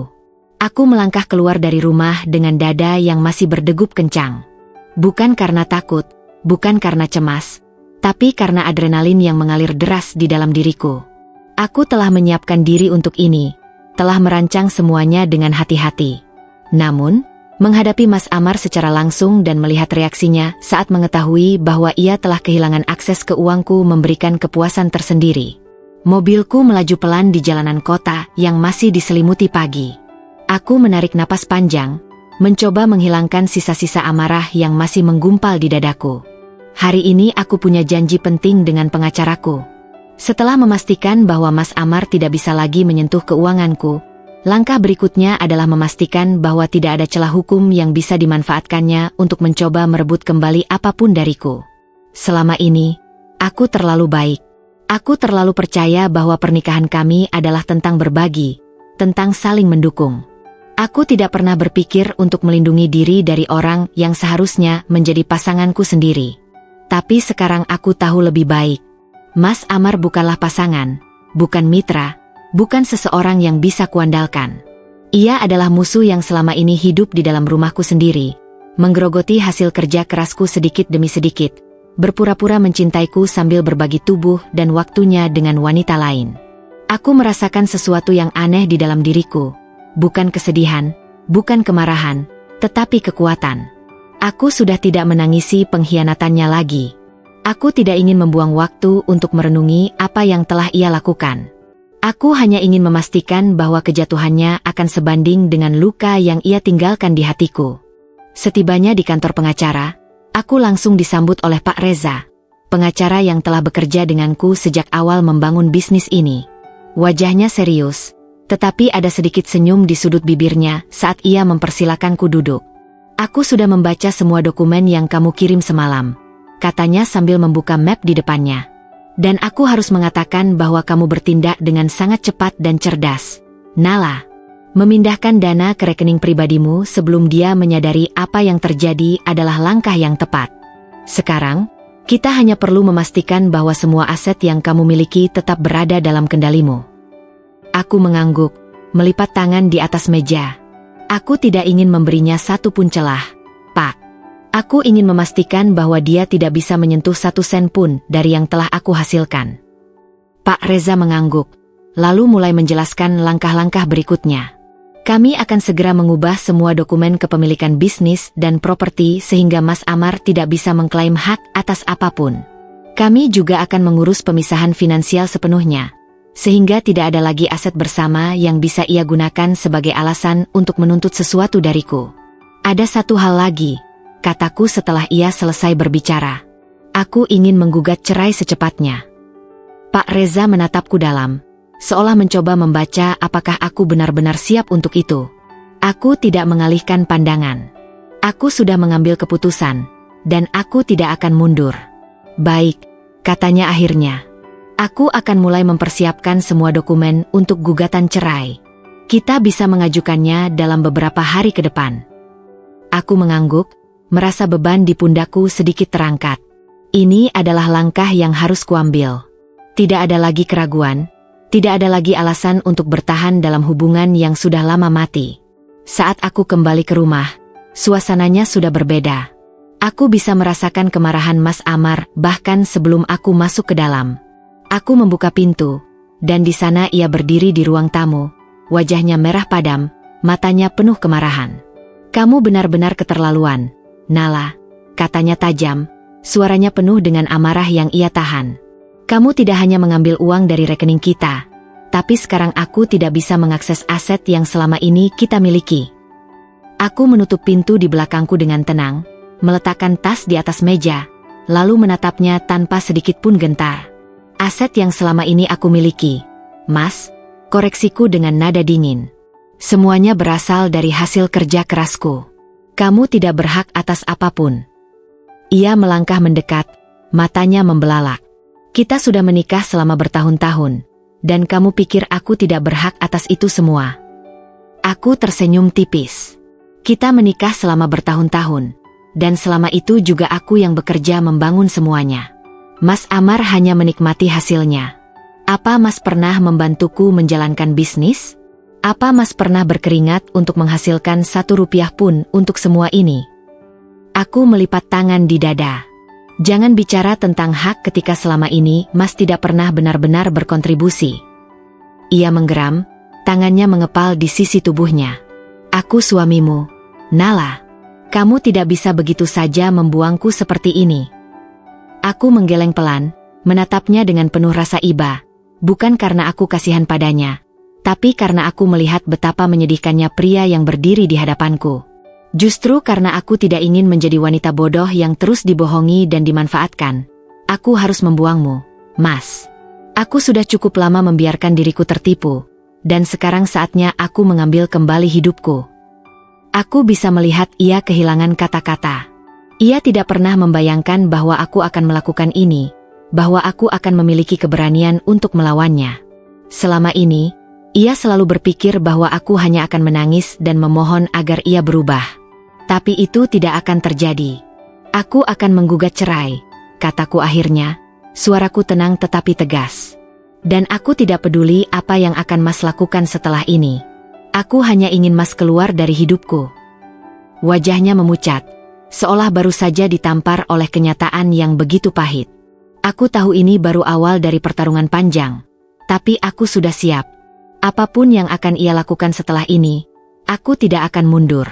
[SPEAKER 1] Aku melangkah keluar dari rumah dengan dada yang masih berdegup kencang. Bukan karena takut, bukan karena cemas, tapi karena adrenalin yang mengalir deras di dalam diriku. Aku telah menyiapkan diri untuk ini, telah merancang semuanya dengan hati-hati. Namun, menghadapi Mas Amar secara langsung dan melihat reaksinya saat mengetahui bahwa ia telah kehilangan akses ke uangku memberikan kepuasan tersendiri. Mobilku melaju pelan di jalanan kota yang masih diselimuti pagi. Aku menarik napas panjang, mencoba menghilangkan sisa-sisa amarah yang masih menggumpal di dadaku. Hari ini aku punya janji penting dengan pengacaraku. Setelah memastikan bahwa Mas Amar tidak bisa lagi menyentuh keuanganku, langkah berikutnya adalah memastikan bahwa tidak ada celah hukum yang bisa dimanfaatkannya untuk mencoba merebut kembali apapun dariku. Selama ini, aku terlalu baik. Aku terlalu percaya bahwa pernikahan kami adalah tentang berbagi, tentang saling mendukung. Aku tidak pernah berpikir untuk melindungi diri dari orang yang seharusnya menjadi pasanganku sendiri. Tapi sekarang aku tahu lebih baik. Mas Amar bukanlah pasangan, bukan mitra, bukan seseorang yang bisa kuandalkan. Ia adalah musuh yang selama ini hidup di dalam rumahku sendiri, menggerogoti hasil kerja kerasku sedikit demi sedikit, berpura-pura mencintaiku sambil berbagi tubuh dan waktunya dengan wanita lain. Aku merasakan sesuatu yang aneh di dalam diriku, bukan kesedihan, bukan kemarahan, tetapi kekuatan. Aku sudah tidak menangisi pengkhianatannya lagi. Aku tidak ingin membuang waktu untuk merenungi apa yang telah ia lakukan. Aku hanya ingin memastikan bahwa kejatuhannya akan sebanding dengan luka yang ia tinggalkan di hatiku. Setibanya di kantor pengacara, aku langsung disambut oleh Pak Reza, pengacara yang telah bekerja denganku sejak awal membangun bisnis ini. Wajahnya serius, tetapi ada sedikit senyum di sudut bibirnya saat ia mempersilakanku duduk. "Aku sudah membaca semua dokumen yang kamu kirim semalam," katanya sambil membuka map di depannya. "Dan aku harus mengatakan bahwa kamu bertindak dengan sangat cepat dan cerdas, Nala. Memindahkan dana ke rekening pribadimu sebelum dia menyadari apa yang terjadi adalah langkah yang tepat. Sekarang, kita hanya perlu memastikan bahwa semua aset yang kamu miliki tetap berada dalam kendalimu." Aku mengangguk, melipat tangan di atas meja. Aku tidak ingin memberinya satu pun celah, Pak. Aku ingin memastikan bahwa dia tidak bisa menyentuh satu sen pun dari yang telah aku hasilkan. Pak Reza mengangguk, lalu mulai menjelaskan langkah-langkah berikutnya. Kami akan segera mengubah semua dokumen kepemilikan bisnis dan properti sehingga Mas Amar tidak bisa mengklaim hak atas apapun. Kami juga akan mengurus pemisahan finansial sepenuhnya, sehingga tidak ada lagi aset bersama yang bisa ia gunakan sebagai alasan untuk menuntut sesuatu dariku. Ada satu hal lagi, kataku setelah ia selesai berbicara. Aku ingin menggugat cerai secepatnya. Pak Reza menatapku dalam, seolah mencoba membaca apakah aku benar-benar siap untuk itu. Aku tidak mengalihkan pandangan. Aku sudah mengambil keputusan, dan aku tidak akan mundur. Baik, katanya akhirnya. Aku akan mulai mempersiapkan semua dokumen untuk gugatan cerai. Kita bisa mengajukannya dalam beberapa hari ke depan. Aku mengangguk, merasa beban di pundakku sedikit terangkat. Ini adalah langkah yang harus kuambil. Tidak ada lagi keraguan, tidak ada lagi alasan untuk bertahan dalam hubungan yang sudah lama mati. Saat aku kembali ke rumah, suasananya sudah berbeda. Aku bisa merasakan kemarahan Mas Amar bahkan sebelum aku masuk ke dalam. Aku membuka pintu, dan di sana ia berdiri di ruang tamu, wajahnya merah padam, matanya penuh kemarahan. "Kamu benar-benar keterlaluan, Nala," katanya tajam, suaranya penuh dengan amarah yang ia tahan. "Kamu tidak hanya mengambil uang dari rekening kita, tapi sekarang aku tidak bisa mengakses aset yang selama ini kita miliki." Aku menutup pintu di belakangku dengan tenang, meletakkan tas di atas meja, lalu menatapnya tanpa sedikit pun gentar. "Aset yang selama ini aku miliki, Mas," koreksiku dengan nada dingin. "Semuanya berasal dari hasil kerja kerasku. Kamu tidak berhak atas apapun." Ia melangkah mendekat, matanya membelalak. "Kita sudah menikah selama bertahun-tahun, dan kamu pikir aku tidak berhak atas itu semua?" Aku tersenyum tipis. "Kita menikah selama bertahun-tahun, dan selama itu juga aku yang bekerja membangun semuanya. Mas Amar hanya menikmati hasilnya. Apa Mas pernah membantuku menjalankan bisnis? Apa Mas pernah berkeringat untuk menghasilkan 1 rupiah pun untuk semua ini?" Aku melipat tangan di dada. "Jangan bicara tentang hak ketika selama ini Mas tidak pernah benar-benar berkontribusi." Ia menggeram, tangannya mengepal di sisi tubuhnya. "Aku suamimu, Nala. Kamu tidak bisa begitu saja membuangku seperti ini." Aku menggeleng pelan, menatapnya dengan penuh rasa iba, bukan karena aku kasihan padanya, tapi karena aku melihat betapa menyedihkannya pria yang berdiri di hadapanku. Justru karena aku tidak ingin menjadi wanita bodoh yang terus dibohongi dan dimanfaatkan, aku harus membuangmu, Mas. Aku sudah cukup lama membiarkan diriku tertipu, dan sekarang saatnya aku mengambil kembali hidupku. Aku bisa melihat ia kehilangan kata-kata. Ia tidak pernah membayangkan bahwa aku akan melakukan ini, bahwa aku akan memiliki keberanian untuk melawannya. Selama ini, ia selalu berpikir bahwa aku hanya akan menangis dan memohon agar ia berubah. Tapi itu tidak akan terjadi. "Aku akan menggugat cerai," kataku akhirnya, suaraku tenang tetapi tegas. "Dan aku tidak peduli apa yang akan Mas lakukan setelah ini. Aku hanya ingin Mas keluar dari hidupku." Wajahnya memucat, seolah baru saja ditampar oleh kenyataan yang begitu pahit. Aku tahu ini baru awal dari pertarungan panjang, tapi aku sudah siap. Apapun yang akan ia lakukan setelah ini, aku tidak akan mundur.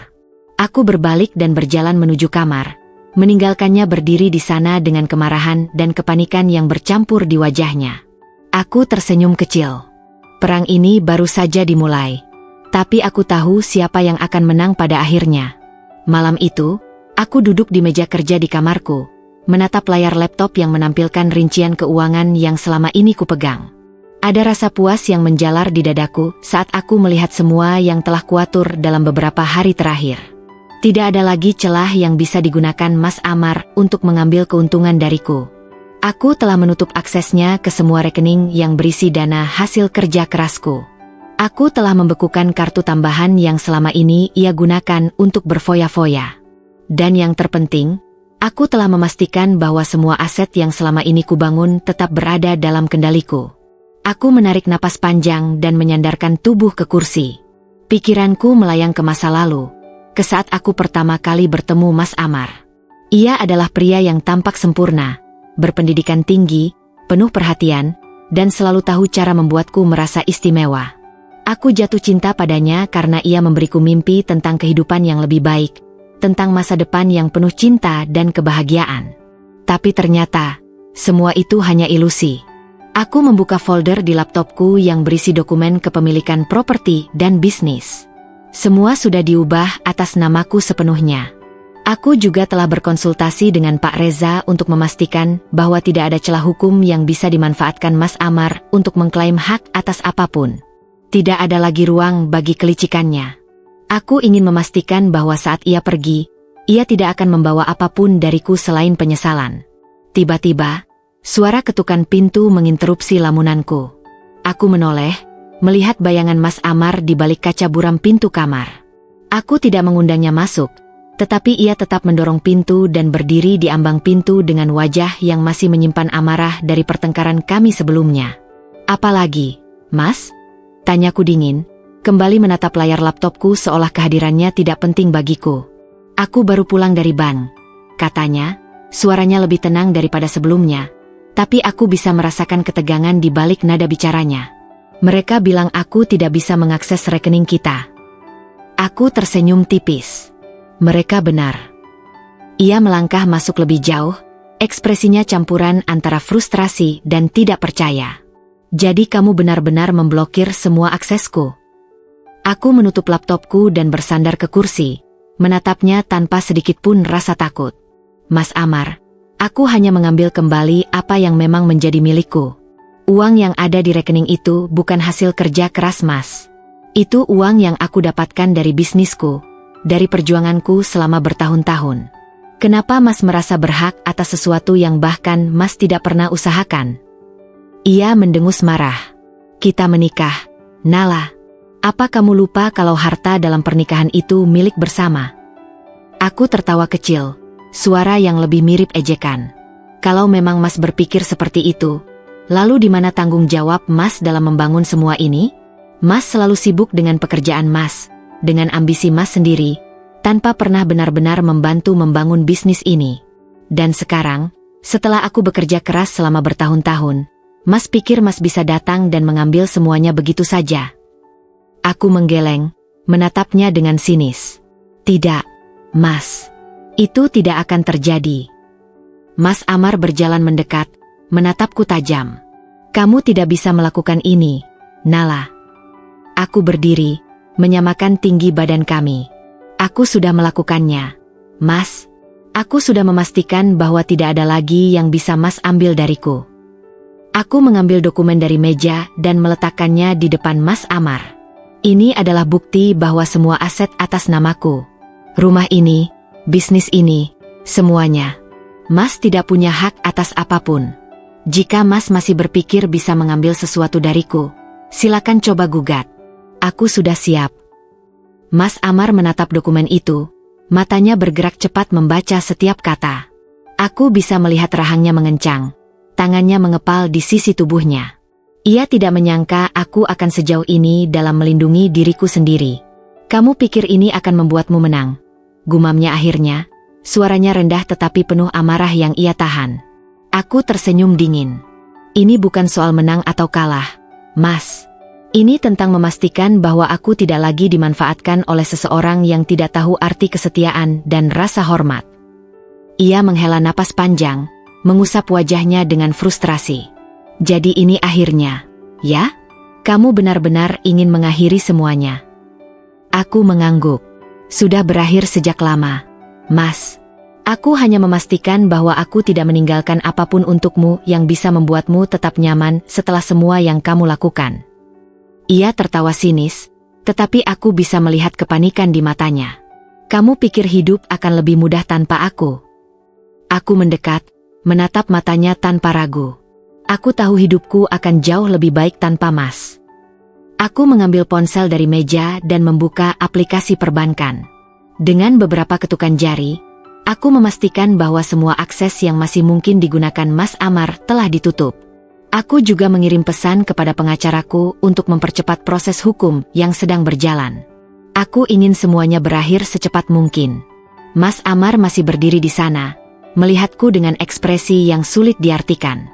[SPEAKER 1] Aku berbalik dan berjalan menuju kamar, meninggalkannya berdiri di sana dengan kemarahan dan kepanikan yang bercampur di wajahnya. Aku tersenyum kecil. Perang ini baru saja dimulai, tapi aku tahu siapa yang akan menang pada akhirnya. Malam itu, aku duduk di meja kerja di kamarku, menatap layar laptop yang menampilkan rincian keuangan yang selama ini kupegang. Ada rasa puas yang menjalar di dadaku saat aku melihat semua yang telah kuatur dalam beberapa hari terakhir. Tidak ada lagi celah yang bisa digunakan Mas Amar untuk mengambil keuntungan dariku. Aku telah menutup aksesnya ke semua rekening yang berisi dana hasil kerja kerasku. Aku telah membekukan kartu tambahan yang selama ini ia gunakan untuk berfoya-foya. Dan yang terpenting, aku telah memastikan bahwa semua aset yang selama ini kubangun tetap berada dalam kendaliku. Aku menarik napas panjang dan menyandarkan tubuh ke kursi. Pikiranku melayang ke masa lalu, ke saat aku pertama kali bertemu Mas Amar. Ia adalah pria yang tampak sempurna, berpendidikan tinggi, penuh perhatian, dan selalu tahu cara membuatku merasa istimewa. Aku jatuh cinta padanya karena ia memberiku mimpi tentang kehidupan yang lebih baik, tentang masa depan yang penuh cinta dan kebahagiaan. Tapi ternyata, semua itu hanya ilusi. Aku membuka folder di laptopku yang berisi dokumen kepemilikan properti dan bisnis. Semua sudah diubah atas namaku sepenuhnya. Aku juga telah berkonsultasi dengan Pak Reza untuk memastikan bahwa tidak ada celah hukum yang bisa dimanfaatkan Mas Amar untuk mengklaim hak atas apapun. Tidak ada lagi ruang bagi kelicikannya. Aku ingin memastikan bahwa saat ia pergi, ia tidak akan membawa apapun dariku selain penyesalan. Tiba-tiba, suara ketukan pintu menginterupsi lamunanku. Aku menoleh, melihat bayangan Mas Amar di balik kaca buram pintu kamar. Aku tidak mengundangnya masuk, tetapi ia tetap mendorong pintu dan berdiri di ambang pintu dengan wajah yang masih menyimpan amarah dari pertengkaran kami sebelumnya. "Apalagi, Mas?" tanyaku dingin, kembali menatap layar laptopku seolah kehadirannya tidak penting bagiku. Aku baru pulang dari bank, katanya, suaranya lebih tenang daripada sebelumnya, tapi aku bisa merasakan ketegangan di balik nada bicaranya. Mereka bilang aku tidak bisa mengakses rekening kita. Aku tersenyum tipis. Mereka benar. Ia melangkah masuk lebih jauh, ekspresinya campuran antara frustrasi dan tidak percaya. Jadi kamu benar-benar memblokir semua aksesku? Aku menutup laptopku dan bersandar ke kursi, menatapnya tanpa sedikit pun rasa takut. Mas Amar, aku hanya mengambil kembali apa yang memang menjadi milikku. Uang yang ada di rekening itu bukan hasil kerja keras Mas. Itu uang yang aku dapatkan dari bisnisku, dari perjuanganku selama bertahun-tahun. Kenapa Mas merasa berhak atas sesuatu yang bahkan Mas tidak pernah usahakan? Ia mendengus marah. Kita menikah, Nala. Apa kamu lupa kalau harta dalam pernikahan itu milik bersama? Aku tertawa kecil, suara yang lebih mirip ejekan. Kalau memang Mas berpikir seperti itu, lalu di mana tanggung jawab Mas dalam membangun semua ini? Mas selalu sibuk dengan pekerjaan Mas, dengan ambisi Mas sendiri, tanpa pernah benar-benar membantu membangun bisnis ini. Dan sekarang, setelah aku bekerja keras selama bertahun-tahun, Mas pikir Mas bisa datang dan mengambil semuanya begitu saja? Aku menggeleng, menatapnya dengan sinis. Tidak, Mas. Itu tidak akan terjadi. Mas Amar berjalan mendekat, menatapku tajam. Kamu tidak bisa melakukan ini, Nala. Aku berdiri, menyamakan tinggi badan kami. Aku sudah melakukannya, Mas. Aku sudah memastikan bahwa tidak ada lagi yang bisa Mas ambil dariku. Aku mengambil dokumen dari meja dan meletakkannya di depan Mas Amar. Ini adalah bukti bahwa semua aset atas namaku. Rumah ini, bisnis ini, semuanya. Mas tidak punya hak atas apapun. Jika Mas masih berpikir bisa mengambil sesuatu dariku, silakan coba gugat. Aku sudah siap. Mas Amar menatap dokumen itu, matanya bergerak cepat membaca setiap kata. Aku bisa melihat rahangnya mengencang, tangannya mengepal di sisi tubuhnya. Ia tidak menyangka aku akan sejauh ini dalam melindungi diriku sendiri. Kamu pikir ini akan membuatmu menang? Gumamnya akhirnya, suaranya rendah tetapi penuh amarah yang ia tahan. Aku tersenyum dingin. Ini bukan soal menang atau kalah, Mas. Ini tentang memastikan bahwa aku tidak lagi dimanfaatkan oleh seseorang yang tidak tahu arti kesetiaan dan rasa hormat. Ia menghela napas panjang, mengusap wajahnya dengan frustrasi. Jadi ini akhirnya, ya? Kamu benar-benar ingin mengakhiri semuanya? Aku mengangguk. Sudah berakhir sejak lama, Mas. Aku hanya memastikan bahwa aku tidak meninggalkan apapun untukmu yang bisa membuatmu tetap nyaman setelah semua yang kamu lakukan. Ia tertawa sinis, tetapi aku bisa melihat kepanikan di matanya. Kamu pikir hidup akan lebih mudah tanpa aku? Aku mendekat, menatap matanya tanpa ragu. Aku tahu hidupku akan jauh lebih baik tanpa Mas. Aku mengambil ponsel dari meja dan membuka aplikasi perbankan. Dengan beberapa ketukan jari, aku memastikan bahwa semua akses yang masih mungkin digunakan Mas Amar telah ditutup. Aku juga mengirim pesan kepada pengacaraku untuk mempercepat proses hukum yang sedang berjalan. Aku ingin semuanya berakhir secepat mungkin. Mas Amar masih berdiri di sana, melihatku dengan ekspresi yang sulit diartikan.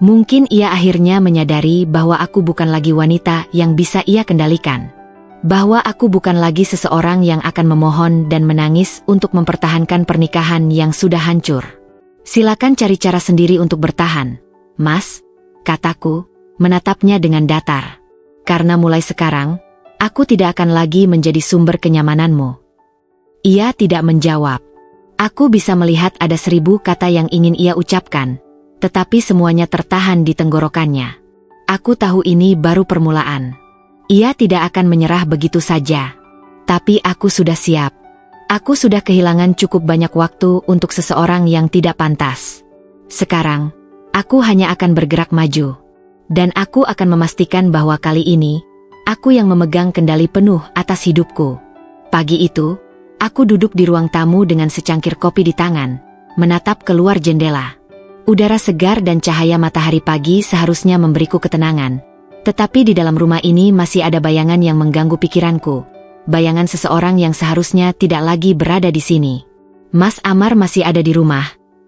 [SPEAKER 1] Mungkin ia akhirnya menyadari bahwa aku bukan lagi wanita yang bisa ia kendalikan. Bahwa aku bukan lagi seseorang yang akan memohon dan menangis untuk mempertahankan pernikahan yang sudah hancur. Silakan cari cara sendiri untuk bertahan, Mas, kataku, menatapnya dengan datar. Karena mulai sekarang, aku tidak akan lagi menjadi sumber kenyamananmu. Ia tidak menjawab. Aku bisa melihat ada 1000 kata yang ingin ia ucapkan, tetapi semuanya tertahan di tenggorokannya. Aku tahu ini baru permulaan. Ia tidak akan menyerah begitu saja. Tapi aku sudah siap. Aku sudah kehilangan cukup banyak waktu untuk seseorang yang tidak pantas. Sekarang, aku hanya akan bergerak maju. Dan aku akan memastikan bahwa kali ini, aku yang memegang kendali penuh atas hidupku. Pagi itu, aku duduk di ruang tamu dengan secangkir kopi di tangan, menatap keluar jendela. Udara segar dan cahaya matahari pagi seharusnya memberiku ketenangan, Tetapi di dalam rumah ini masih ada bayangan yang mengganggu pikiranku. Bayangan seseorang yang seharusnya tidak lagi berada di sini. Mas Amar masih ada di rumah,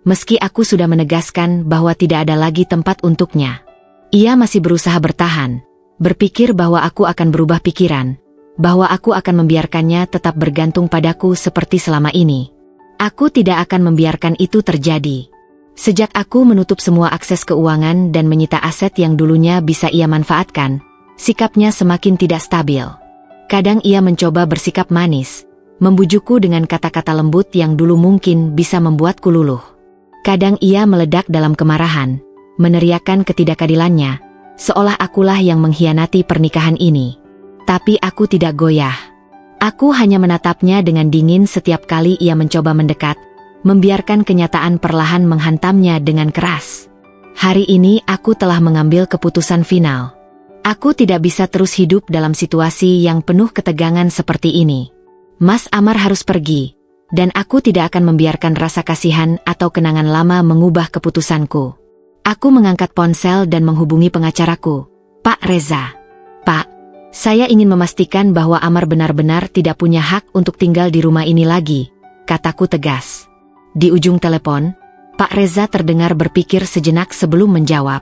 [SPEAKER 1] meski aku sudah menegaskan bahwa tidak ada lagi tempat untuknya. Ia masih berusaha bertahan, berpikir bahwa aku akan berubah pikiran, bahwa aku akan membiarkannya tetap bergantung padaku seperti selama ini. Aku tidak akan membiarkan itu terjadi. Sejak aku menutup semua akses keuangan dan menyita aset yang dulunya bisa ia manfaatkan, sikapnya semakin tidak stabil. Kadang ia mencoba bersikap manis, membujukku dengan kata-kata lembut yang dulu mungkin bisa membuatku luluh. Kadang ia meledak dalam kemarahan, meneriakkan ketidakadilannya, seolah akulah yang mengkhianati pernikahan ini. Tapi aku tidak goyah. Aku hanya menatapnya dengan dingin setiap kali ia mencoba mendekat, membiarkan kenyataan perlahan menghantamnya dengan keras. Hari ini aku telah mengambil keputusan final. Aku tidak bisa terus hidup dalam situasi yang penuh ketegangan seperti ini. Mas Amar harus pergi, dan aku tidak akan membiarkan rasa kasihan atau kenangan lama mengubah keputusanku. Aku mengangkat ponsel dan menghubungi pengacaraku. Pak Reza. Pak, saya ingin memastikan bahwa Amar benar-benar tidak punya hak untuk tinggal di rumah ini lagi, kataku tegas. Di ujung telepon, Pak Reza terdengar berpikir sejenak sebelum menjawab.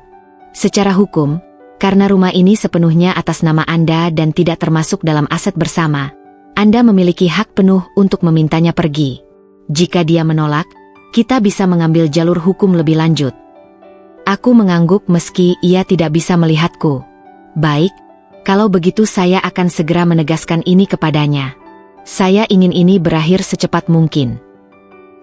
[SPEAKER 1] Secara hukum, karena rumah ini sepenuhnya atas nama Anda dan tidak termasuk dalam aset bersama, Anda memiliki hak penuh untuk memintanya pergi. Jika dia menolak, kita bisa mengambil jalur hukum lebih lanjut. Aku mengangguk meski ia tidak bisa melihatku. Baik, kalau begitu saya akan segera menegaskan ini kepadanya. Saya ingin ini berakhir secepat mungkin.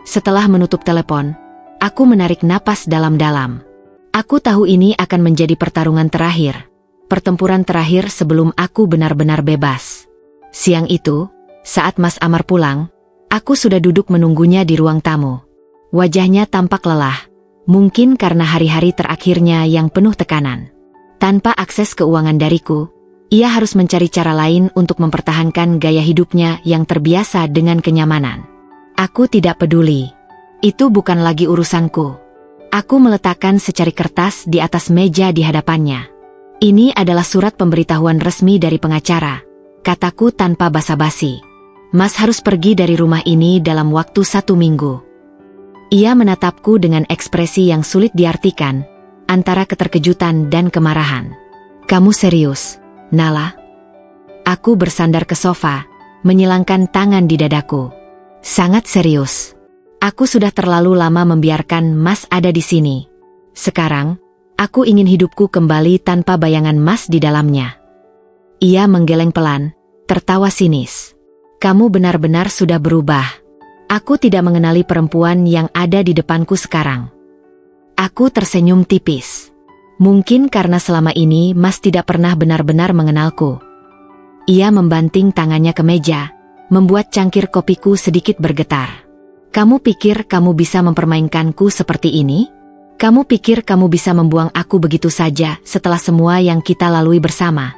[SPEAKER 1] Setelah menutup telepon, aku menarik napas dalam-dalam. Aku tahu ini akan menjadi pertarungan terakhir, pertempuran terakhir sebelum aku benar-benar bebas. Siang itu, saat Mas Amar pulang, aku sudah duduk menunggunya di ruang tamu. Wajahnya tampak lelah, mungkin karena hari-hari terakhirnya yang penuh tekanan. Tanpa akses keuangan dariku, ia harus mencari cara lain untuk mempertahankan gaya hidupnya yang terbiasa dengan kenyamanan. Aku tidak peduli. Itu bukan lagi urusanku. Aku meletakkan secari kertas di atas meja di hadapannya. Ini adalah surat pemberitahuan resmi dari pengacara, kataku tanpa basa-basi. Mas harus pergi dari rumah ini dalam waktu 1 minggu. Ia menatapku dengan ekspresi yang sulit diartikan, antara keterkejutan dan kemarahan. Kamu serius, Nala? Aku bersandar ke sofa, menyilangkan tangan di dadaku. Sangat serius. Aku sudah terlalu lama membiarkan Mas ada di sini. Sekarang, aku ingin hidupku kembali tanpa bayangan Mas di dalamnya. Ia menggeleng pelan, tertawa sinis. Kamu benar-benar sudah berubah. Aku tidak mengenali perempuan yang ada di depanku sekarang. Aku tersenyum tipis. Mungkin karena selama ini Mas tidak pernah benar-benar mengenalku. Ia membanting tangannya ke meja, membuat cangkir kopiku sedikit bergetar. Kamu pikir kamu bisa mempermainkanku seperti ini? Kamu pikir kamu bisa membuang aku begitu saja setelah semua yang kita lalui bersama?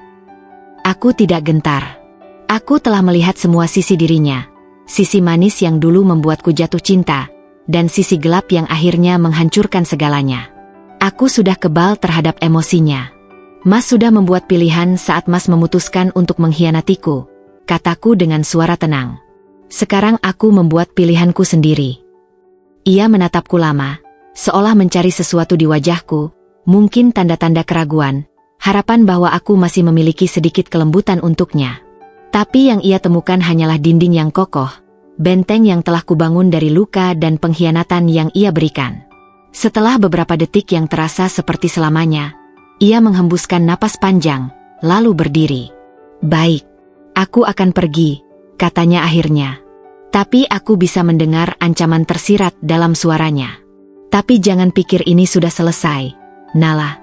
[SPEAKER 1] Aku tidak gentar. Aku telah melihat semua sisi dirinya. Sisi manis yang dulu membuatku jatuh cinta, dan sisi gelap yang akhirnya menghancurkan segalanya. Aku sudah kebal terhadap emosinya. Mas sudah membuat pilihan saat Mas memutuskan untuk mengkhianatiku, kataku dengan suara tenang. Sekarang aku membuat pilihanku sendiri. Ia menatapku lama, seolah mencari sesuatu di wajahku, mungkin tanda-tanda keraguan, harapan bahwa aku masih memiliki sedikit kelembutan untuknya. Tapi yang ia temukan hanyalah dinding yang kokoh, benteng yang telah kubangun dari luka dan pengkhianatan yang ia berikan. Setelah beberapa detik yang terasa seperti selamanya, ia menghembuskan napas panjang, lalu berdiri. Baik, aku akan pergi, katanya akhirnya. Tapi aku bisa mendengar ancaman tersirat dalam suaranya. Tapi jangan pikir ini sudah selesai, Nala.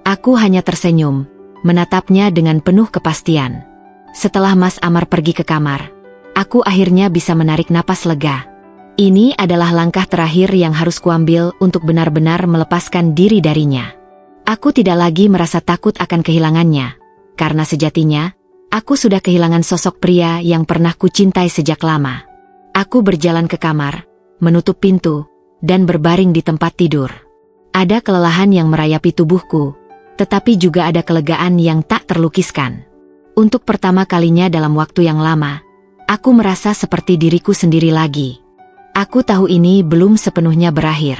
[SPEAKER 1] Aku hanya tersenyum, menatapnya dengan penuh kepastian. Setelah Mas Amar pergi ke kamar, aku akhirnya bisa menarik napas lega. Ini adalah langkah terakhir yang harus kuambil untuk benar-benar melepaskan diri darinya. Aku tidak lagi merasa takut akan kehilangannya, karena sejatinya, aku sudah kehilangan sosok pria yang pernah kucintai sejak lama. Aku berjalan ke kamar, menutup pintu, dan berbaring di tempat tidur. Ada kelelahan yang merayapi tubuhku, tetapi juga ada kelegaan yang tak terlukiskan. Untuk pertama kalinya dalam waktu yang lama, aku merasa seperti diriku sendiri lagi. Aku tahu ini belum sepenuhnya berakhir.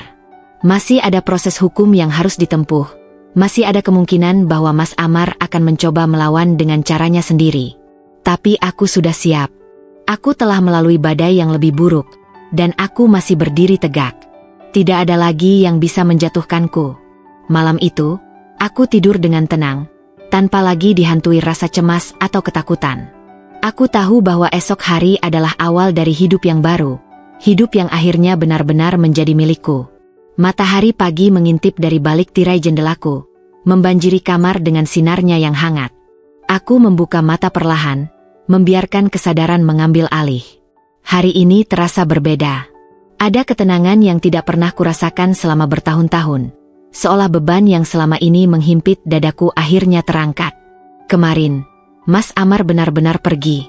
[SPEAKER 1] Masih ada proses hukum yang harus ditempuh. Masih ada kemungkinan bahwa Mas Amar akan mencoba melawan dengan caranya sendiri. Tapi aku sudah siap. Aku telah melalui badai yang lebih buruk, dan aku masih berdiri tegak. Tidak ada lagi yang bisa menjatuhkanku. Malam itu, aku tidur dengan tenang, tanpa lagi dihantui rasa cemas atau ketakutan. Aku tahu bahwa esok hari adalah awal dari hidup yang baru, hidup yang akhirnya benar-benar menjadi milikku. Matahari pagi mengintip dari balik tirai jendelaku, membanjiri kamar dengan sinarnya yang hangat. Aku membuka mata perlahan, membiarkan kesadaran mengambil alih. Hari ini terasa berbeda. Ada ketenangan yang tidak pernah kurasakan selama bertahun-tahun. Seolah beban yang selama ini menghimpit dadaku akhirnya terangkat. Kemarin, Mas Amar benar-benar pergi.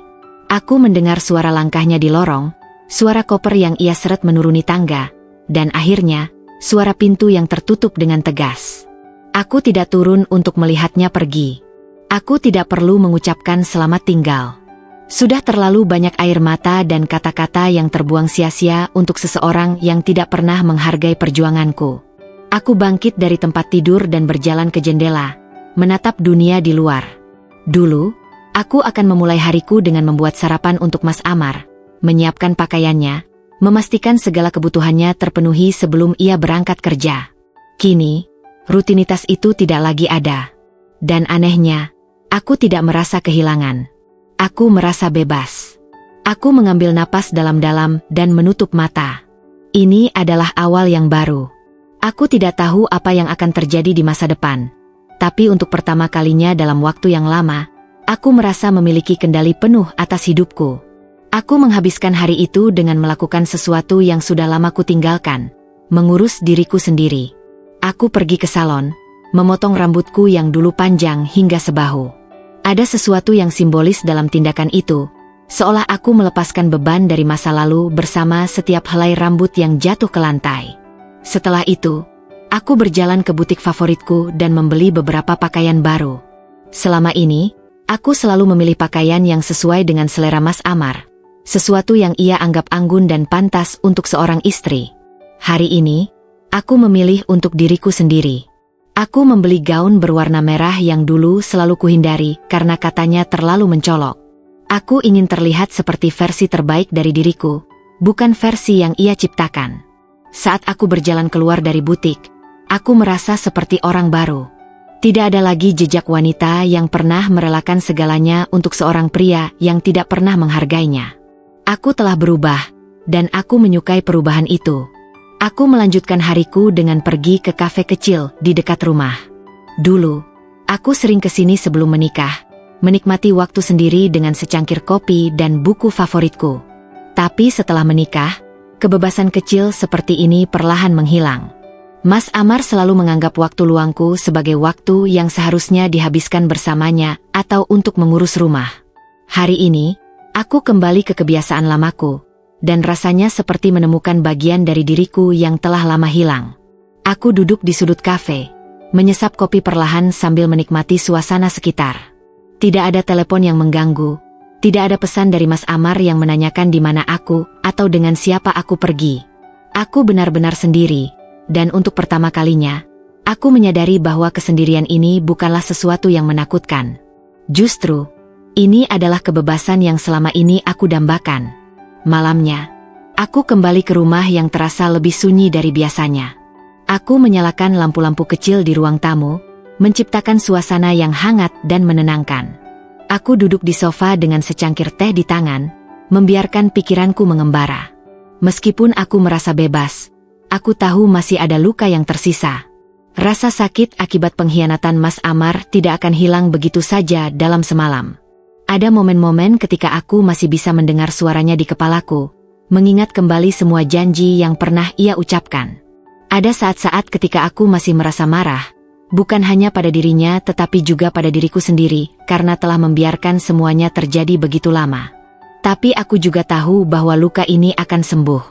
[SPEAKER 1] Aku mendengar suara langkahnya di lorong, suara koper yang ia seret menuruni tangga, dan akhirnya, suara pintu yang tertutup dengan tegas. Aku tidak turun untuk melihatnya pergi. Aku tidak perlu mengucapkan selamat tinggal. Sudah terlalu banyak air mata dan kata-kata yang terbuang sia-sia untuk seseorang yang tidak pernah menghargai perjuanganku. Aku bangkit dari tempat tidur dan berjalan ke jendela, menatap dunia di luar. Dulu, aku akan memulai hariku dengan membuat sarapan untuk Mas Amar, menyiapkan pakaiannya, memastikan segala kebutuhannya terpenuhi sebelum ia berangkat kerja. Kini, rutinitas itu tidak lagi ada. Dan anehnya, aku tidak merasa kehilangan. Aku merasa bebas. Aku mengambil napas dalam-dalam dan menutup mata. Ini adalah awal yang baru. Aku tidak tahu apa yang akan terjadi di masa depan. Tapi untuk pertama kalinya dalam waktu yang lama, aku merasa memiliki kendali penuh atas hidupku. Aku menghabiskan hari itu dengan melakukan sesuatu yang sudah lama kutinggalkan, mengurus diriku sendiri. Aku pergi ke salon, memotong rambutku yang dulu panjang hingga sebahu. Ada sesuatu yang simbolis dalam tindakan itu, seolah aku melepaskan beban dari masa lalu bersama setiap helai rambut yang jatuh ke lantai. Setelah itu, aku berjalan ke butik favoritku dan membeli beberapa pakaian baru. Selama ini, aku selalu memilih pakaian yang sesuai dengan selera Mas Amar, sesuatu yang ia anggap anggun dan pantas untuk seorang istri. Hari ini, aku memilih untuk diriku sendiri. Aku membeli gaun berwarna merah yang dulu selalu kuhindari karena katanya terlalu mencolok. Aku ingin terlihat seperti versi terbaik dari diriku, bukan versi yang ia ciptakan. Saat aku berjalan keluar dari butik, aku merasa seperti orang baru. Tidak ada lagi jejak wanita yang pernah merelakan segalanya untuk seorang pria yang tidak pernah menghargainya. Aku telah berubah, dan aku menyukai perubahan itu. Aku melanjutkan hariku dengan pergi ke kafe kecil di dekat rumah. Dulu, aku sering kesini sebelum menikah, menikmati waktu sendiri dengan secangkir kopi dan buku favoritku. Tapi setelah menikah, kebebasan kecil seperti ini perlahan menghilang. Mas Amar selalu menganggap waktu luangku sebagai waktu yang seharusnya dihabiskan bersamanya atau untuk mengurus rumah. Hari ini, aku kembali ke kebiasaan lamaku, dan rasanya seperti menemukan bagian dari diriku yang telah lama hilang. Aku duduk di sudut kafe, menyesap kopi perlahan sambil menikmati suasana sekitar. Tidak ada telepon yang mengganggu, tidak ada pesan dari Mas Amar yang menanyakan di mana aku atau dengan siapa aku pergi. Aku benar-benar sendiri, dan untuk pertama kalinya, aku menyadari bahwa kesendirian ini bukanlah sesuatu yang menakutkan. Justru, ini adalah kebebasan yang selama ini aku dambakan. Malamnya, aku kembali ke rumah yang terasa lebih sunyi dari biasanya. Aku menyalakan lampu-lampu kecil di ruang tamu, menciptakan suasana yang hangat dan menenangkan. Aku duduk di sofa dengan secangkir teh di tangan, membiarkan pikiranku mengembara. Meskipun aku merasa bebas, aku tahu masih ada luka yang tersisa. Rasa sakit akibat pengkhianatan Mas Amar tidak akan hilang begitu saja dalam semalam. Ada momen-momen ketika aku masih bisa mendengar suaranya di kepalaku, mengingat kembali semua janji yang pernah ia ucapkan. Ada saat-saat ketika aku masih merasa marah, bukan hanya pada dirinya tetapi juga pada diriku sendiri, karena telah membiarkan semuanya terjadi begitu lama. Tapi aku juga tahu bahwa luka ini akan sembuh.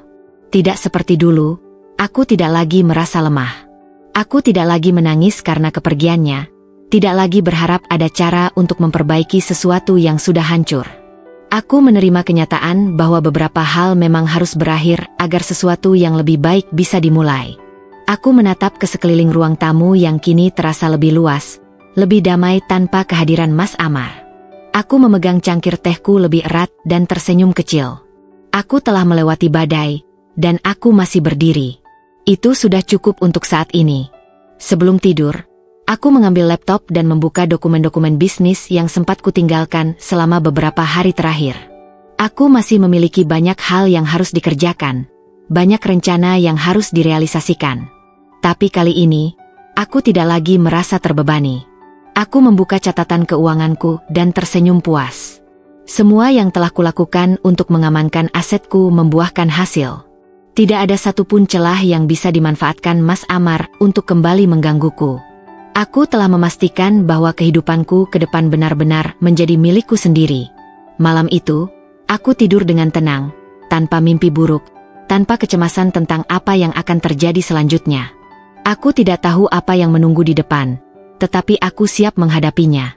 [SPEAKER 1] Tidak seperti dulu, aku tidak lagi merasa lemah. Aku tidak lagi menangis karena kepergiannya, Tidak lagi berharap ada cara untuk memperbaiki sesuatu yang sudah hancur. Aku menerima kenyataan bahwa beberapa hal memang harus berakhir agar sesuatu yang lebih baik bisa dimulai. Aku menatap ke sekeliling ruang tamu yang kini terasa lebih luas, lebih damai tanpa kehadiran Mas Amar. Aku memegang cangkir tehku lebih erat dan tersenyum kecil. Aku telah melewati badai, dan aku masih berdiri. Itu sudah cukup untuk saat ini. Sebelum tidur, aku mengambil laptop dan membuka dokumen-dokumen bisnis yang sempat kutinggalkan selama beberapa hari terakhir. Aku masih memiliki banyak hal yang harus dikerjakan, banyak rencana yang harus direalisasikan. Tapi kali ini, aku tidak lagi merasa terbebani. Aku membuka catatan keuanganku dan tersenyum puas. Semua yang telah kulakukan untuk mengamankan asetku membuahkan hasil. Tidak ada satupun celah yang bisa dimanfaatkan Mas Amar untuk kembali menggangguku. Aku telah memastikan bahwa kehidupanku ke depan benar-benar menjadi milikku sendiri. Malam itu, aku tidur dengan tenang, tanpa mimpi buruk, tanpa kecemasan tentang apa yang akan terjadi selanjutnya. Aku tidak tahu apa yang menunggu di depan, tetapi aku siap menghadapinya.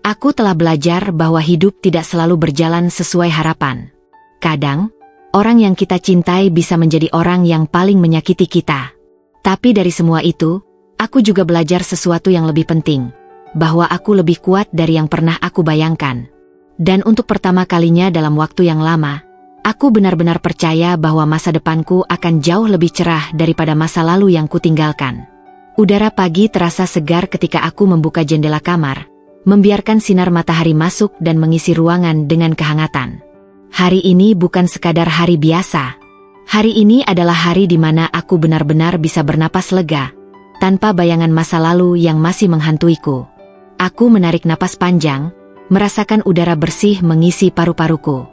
[SPEAKER 1] Aku telah belajar bahwa hidup tidak selalu berjalan sesuai harapan. Kadang, orang yang kita cintai bisa menjadi orang yang paling menyakiti kita. Tapi dari semua itu, aku juga belajar sesuatu yang lebih penting, bahwa aku lebih kuat dari yang pernah aku bayangkan. Dan untuk pertama kalinya dalam waktu yang lama, aku benar-benar percaya bahwa masa depanku akan jauh lebih cerah daripada masa lalu yang kutinggalkan. Udara pagi terasa segar ketika aku membuka jendela kamar, membiarkan sinar matahari masuk dan mengisi ruangan dengan kehangatan. Hari ini bukan sekadar hari biasa. Hari ini adalah hari di mana aku benar-benar bisa bernapas lega, tanpa bayangan masa lalu yang masih menghantuiku. Aku menarik napas panjang, merasakan udara bersih mengisi paru-paruku.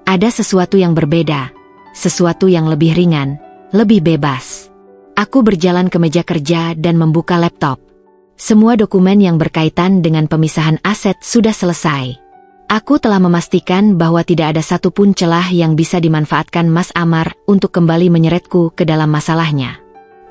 [SPEAKER 1] Ada sesuatu yang berbeda, sesuatu yang lebih ringan, lebih bebas. Aku berjalan ke meja kerja dan membuka laptop. Semua dokumen yang berkaitan dengan pemisahan aset sudah selesai. Aku telah memastikan bahwa tidak ada satupun celah yang bisa dimanfaatkan Mas Amar untuk kembali menyeretku ke dalam masalahnya.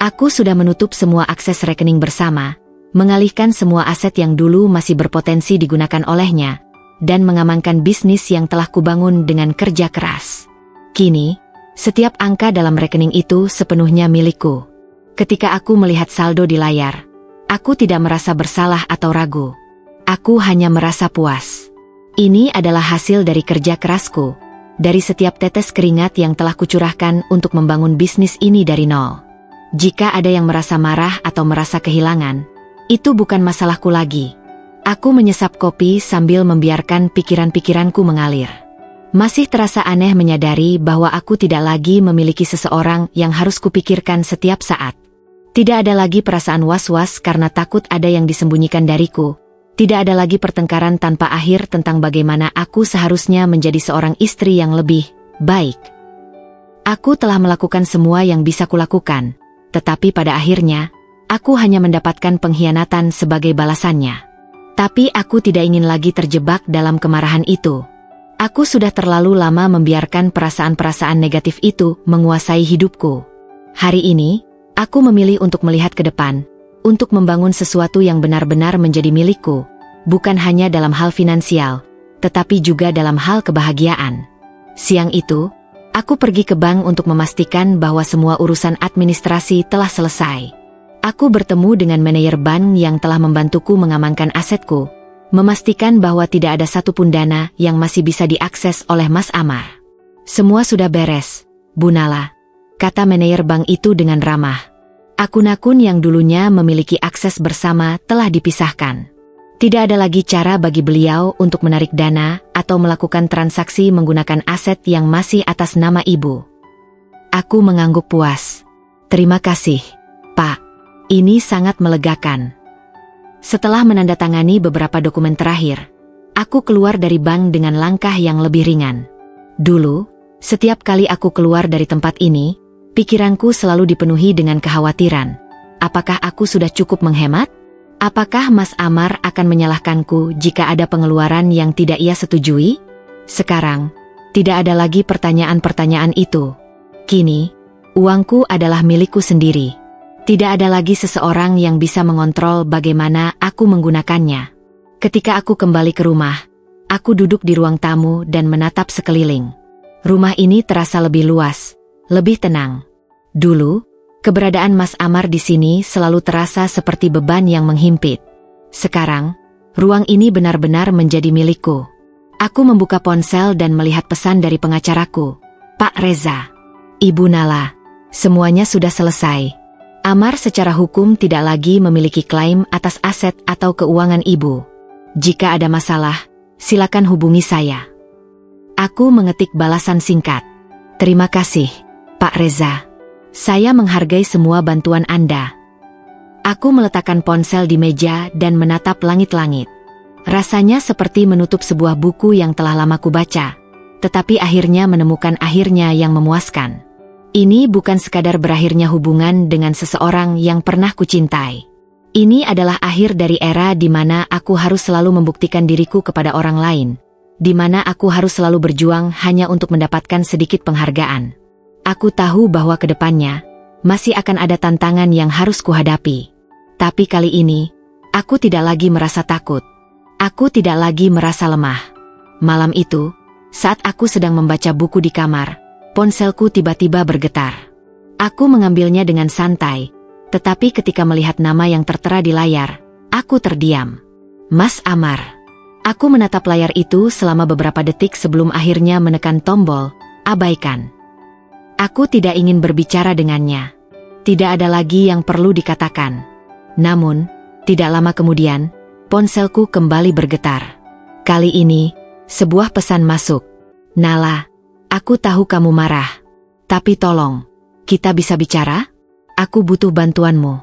[SPEAKER 1] Aku sudah menutup semua akses rekening bersama, mengalihkan semua aset yang dulu masih berpotensi digunakan olehnya, dan mengamankan bisnis yang telah kubangun dengan kerja keras. Kini, setiap angka dalam rekening itu sepenuhnya milikku. Ketika aku melihat saldo di layar, aku tidak merasa bersalah atau ragu. Aku hanya merasa puas. Ini adalah hasil dari kerja kerasku, dari setiap tetes keringat yang telah kucurahkan untuk membangun bisnis ini dari nol. Jika ada yang merasa marah atau merasa kehilangan, itu bukan masalahku lagi. Aku menyesap kopi sambil membiarkan pikiran-pikiranku mengalir. Masih terasa aneh menyadari bahwa aku tidak lagi memiliki seseorang yang harus kupikirkan setiap saat. Tidak ada lagi perasaan was-was karena takut ada yang disembunyikan dariku. Tidak ada lagi pertengkaran tanpa akhir tentang bagaimana aku seharusnya menjadi seorang istri yang lebih baik. Aku telah melakukan semua yang bisa kulakukan, tetapi pada akhirnya, aku hanya mendapatkan pengkhianatan sebagai balasannya. Tapi aku tidak ingin lagi terjebak dalam kemarahan itu. Aku sudah terlalu lama membiarkan perasaan-perasaan negatif itu menguasai hidupku. Hari ini, aku memilih untuk melihat ke depan, untuk membangun sesuatu yang benar-benar menjadi milikku, bukan hanya dalam hal finansial, tetapi juga dalam hal kebahagiaan. Siang itu, aku pergi ke bank untuk memastikan bahwa semua urusan administrasi telah selesai. Aku bertemu dengan manajer bank yang telah membantuku mengamankan asetku, memastikan bahwa tidak ada satupun dana yang masih bisa diakses oleh Mas Amar. Semua sudah beres, Bu Nala, kata manajer bank itu dengan ramah. Akun-akun yang dulunya memiliki akses bersama telah dipisahkan. Tidak ada lagi cara bagi beliau untuk menarik dana atau melakukan transaksi menggunakan aset yang masih atas nama ibu. Aku mengangguk puas. Terima kasih, Pak. Ini sangat melegakan. Setelah menandatangani beberapa dokumen terakhir, aku keluar dari bank dengan langkah yang lebih ringan. Dulu, setiap kali aku keluar dari tempat ini, pikiranku selalu dipenuhi dengan kekhawatiran. Apakah aku sudah cukup menghemat? Apakah Mas Amar akan menyalahkanku jika ada pengeluaran yang tidak ia setujui? Sekarang, tidak ada lagi pertanyaan-pertanyaan itu. Kini, uangku adalah milikku sendiri. Tidak ada lagi seseorang yang bisa mengontrol bagaimana aku menggunakannya. Ketika aku kembali ke rumah, aku duduk di ruang tamu dan menatap sekeliling. Rumah ini terasa lebih luas, lebih tenang. Dulu, keberadaan Mas Amar di sini selalu terasa seperti beban yang menghimpit. Sekarang, ruang ini benar-benar menjadi milikku. Aku membuka ponsel dan melihat pesan dari pengacaraku. Pak Reza, Ibu Nala, semuanya sudah selesai. Amar secara hukum tidak lagi memiliki klaim atas aset atau keuangan ibu. Jika ada masalah, silakan hubungi saya. Aku mengetik balasan singkat. Terima kasih, Pak Reza. Saya menghargai semua bantuan Anda. Aku meletakkan ponsel di meja dan menatap langit-langit. Rasanya seperti menutup sebuah buku yang telah lama kubaca, tetapi akhirnya menemukan akhirnya yang memuaskan. Ini bukan sekadar berakhirnya hubungan dengan seseorang yang pernah kucintai. Ini adalah akhir dari era di mana aku harus selalu membuktikan diriku kepada orang lain, di mana aku harus selalu berjuang hanya untuk mendapatkan sedikit penghargaan. Aku tahu bahwa ke depannya masih akan ada tantangan yang harus kuhadapi. Tapi kali ini, aku tidak lagi merasa takut. Aku tidak lagi merasa lemah. Malam itu, saat aku sedang membaca buku di kamar, ponselku tiba-tiba bergetar. Aku mengambilnya dengan santai, tetapi ketika melihat nama yang tertera di layar, aku terdiam. Mas Amar. Aku menatap layar itu selama beberapa detik sebelum akhirnya menekan tombol, abaikan. Aku tidak ingin berbicara dengannya. Tidak ada lagi yang perlu dikatakan. Namun, tidak lama kemudian, ponselku kembali bergetar. Kali ini, sebuah pesan masuk. Nala, aku tahu kamu marah. Tapi tolong, kita bisa bicara? Aku butuh bantuanmu.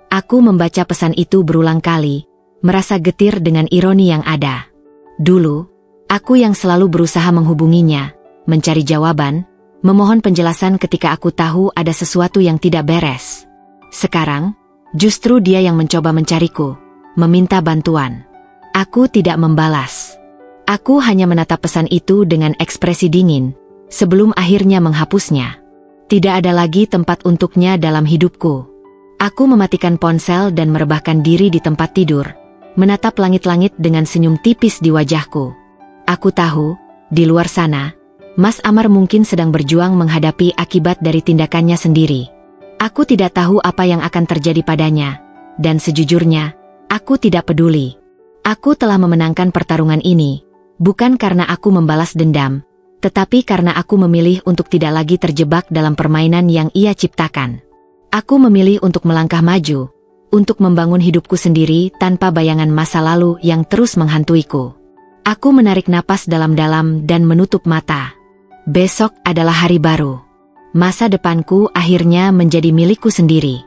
[SPEAKER 1] Aku membaca pesan itu berulang kali, merasa getir dengan ironi yang ada. Dulu, aku yang selalu berusaha menghubunginya, mencari jawaban, memohon penjelasan ketika aku tahu ada sesuatu yang tidak beres. Sekarang, justru dia yang mencoba mencariku, meminta bantuan. Aku tidak membalas. Aku hanya menatap pesan itu dengan ekspresi dingin, sebelum akhirnya menghapusnya. Tidak ada lagi tempat untuknya dalam hidupku. Aku mematikan ponsel dan merebahkan diri di tempat tidur, menatap langit-langit dengan senyum tipis di wajahku. Aku tahu, di luar sana, Mas Amar mungkin sedang berjuang menghadapi akibat dari tindakannya sendiri. Aku tidak tahu apa yang akan terjadi padanya, dan sejujurnya, aku tidak peduli. Aku telah memenangkan pertarungan ini, bukan karena aku membalas dendam, tetapi karena aku memilih untuk tidak lagi terjebak dalam permainan yang ia ciptakan. Aku memilih untuk melangkah maju, untuk membangun hidupku sendiri tanpa bayangan masa lalu yang terus menghantuiku. Aku menarik napas dalam-dalam dan menutup mata. Besok adalah hari baru. Masa depanku akhirnya menjadi milikku sendiri.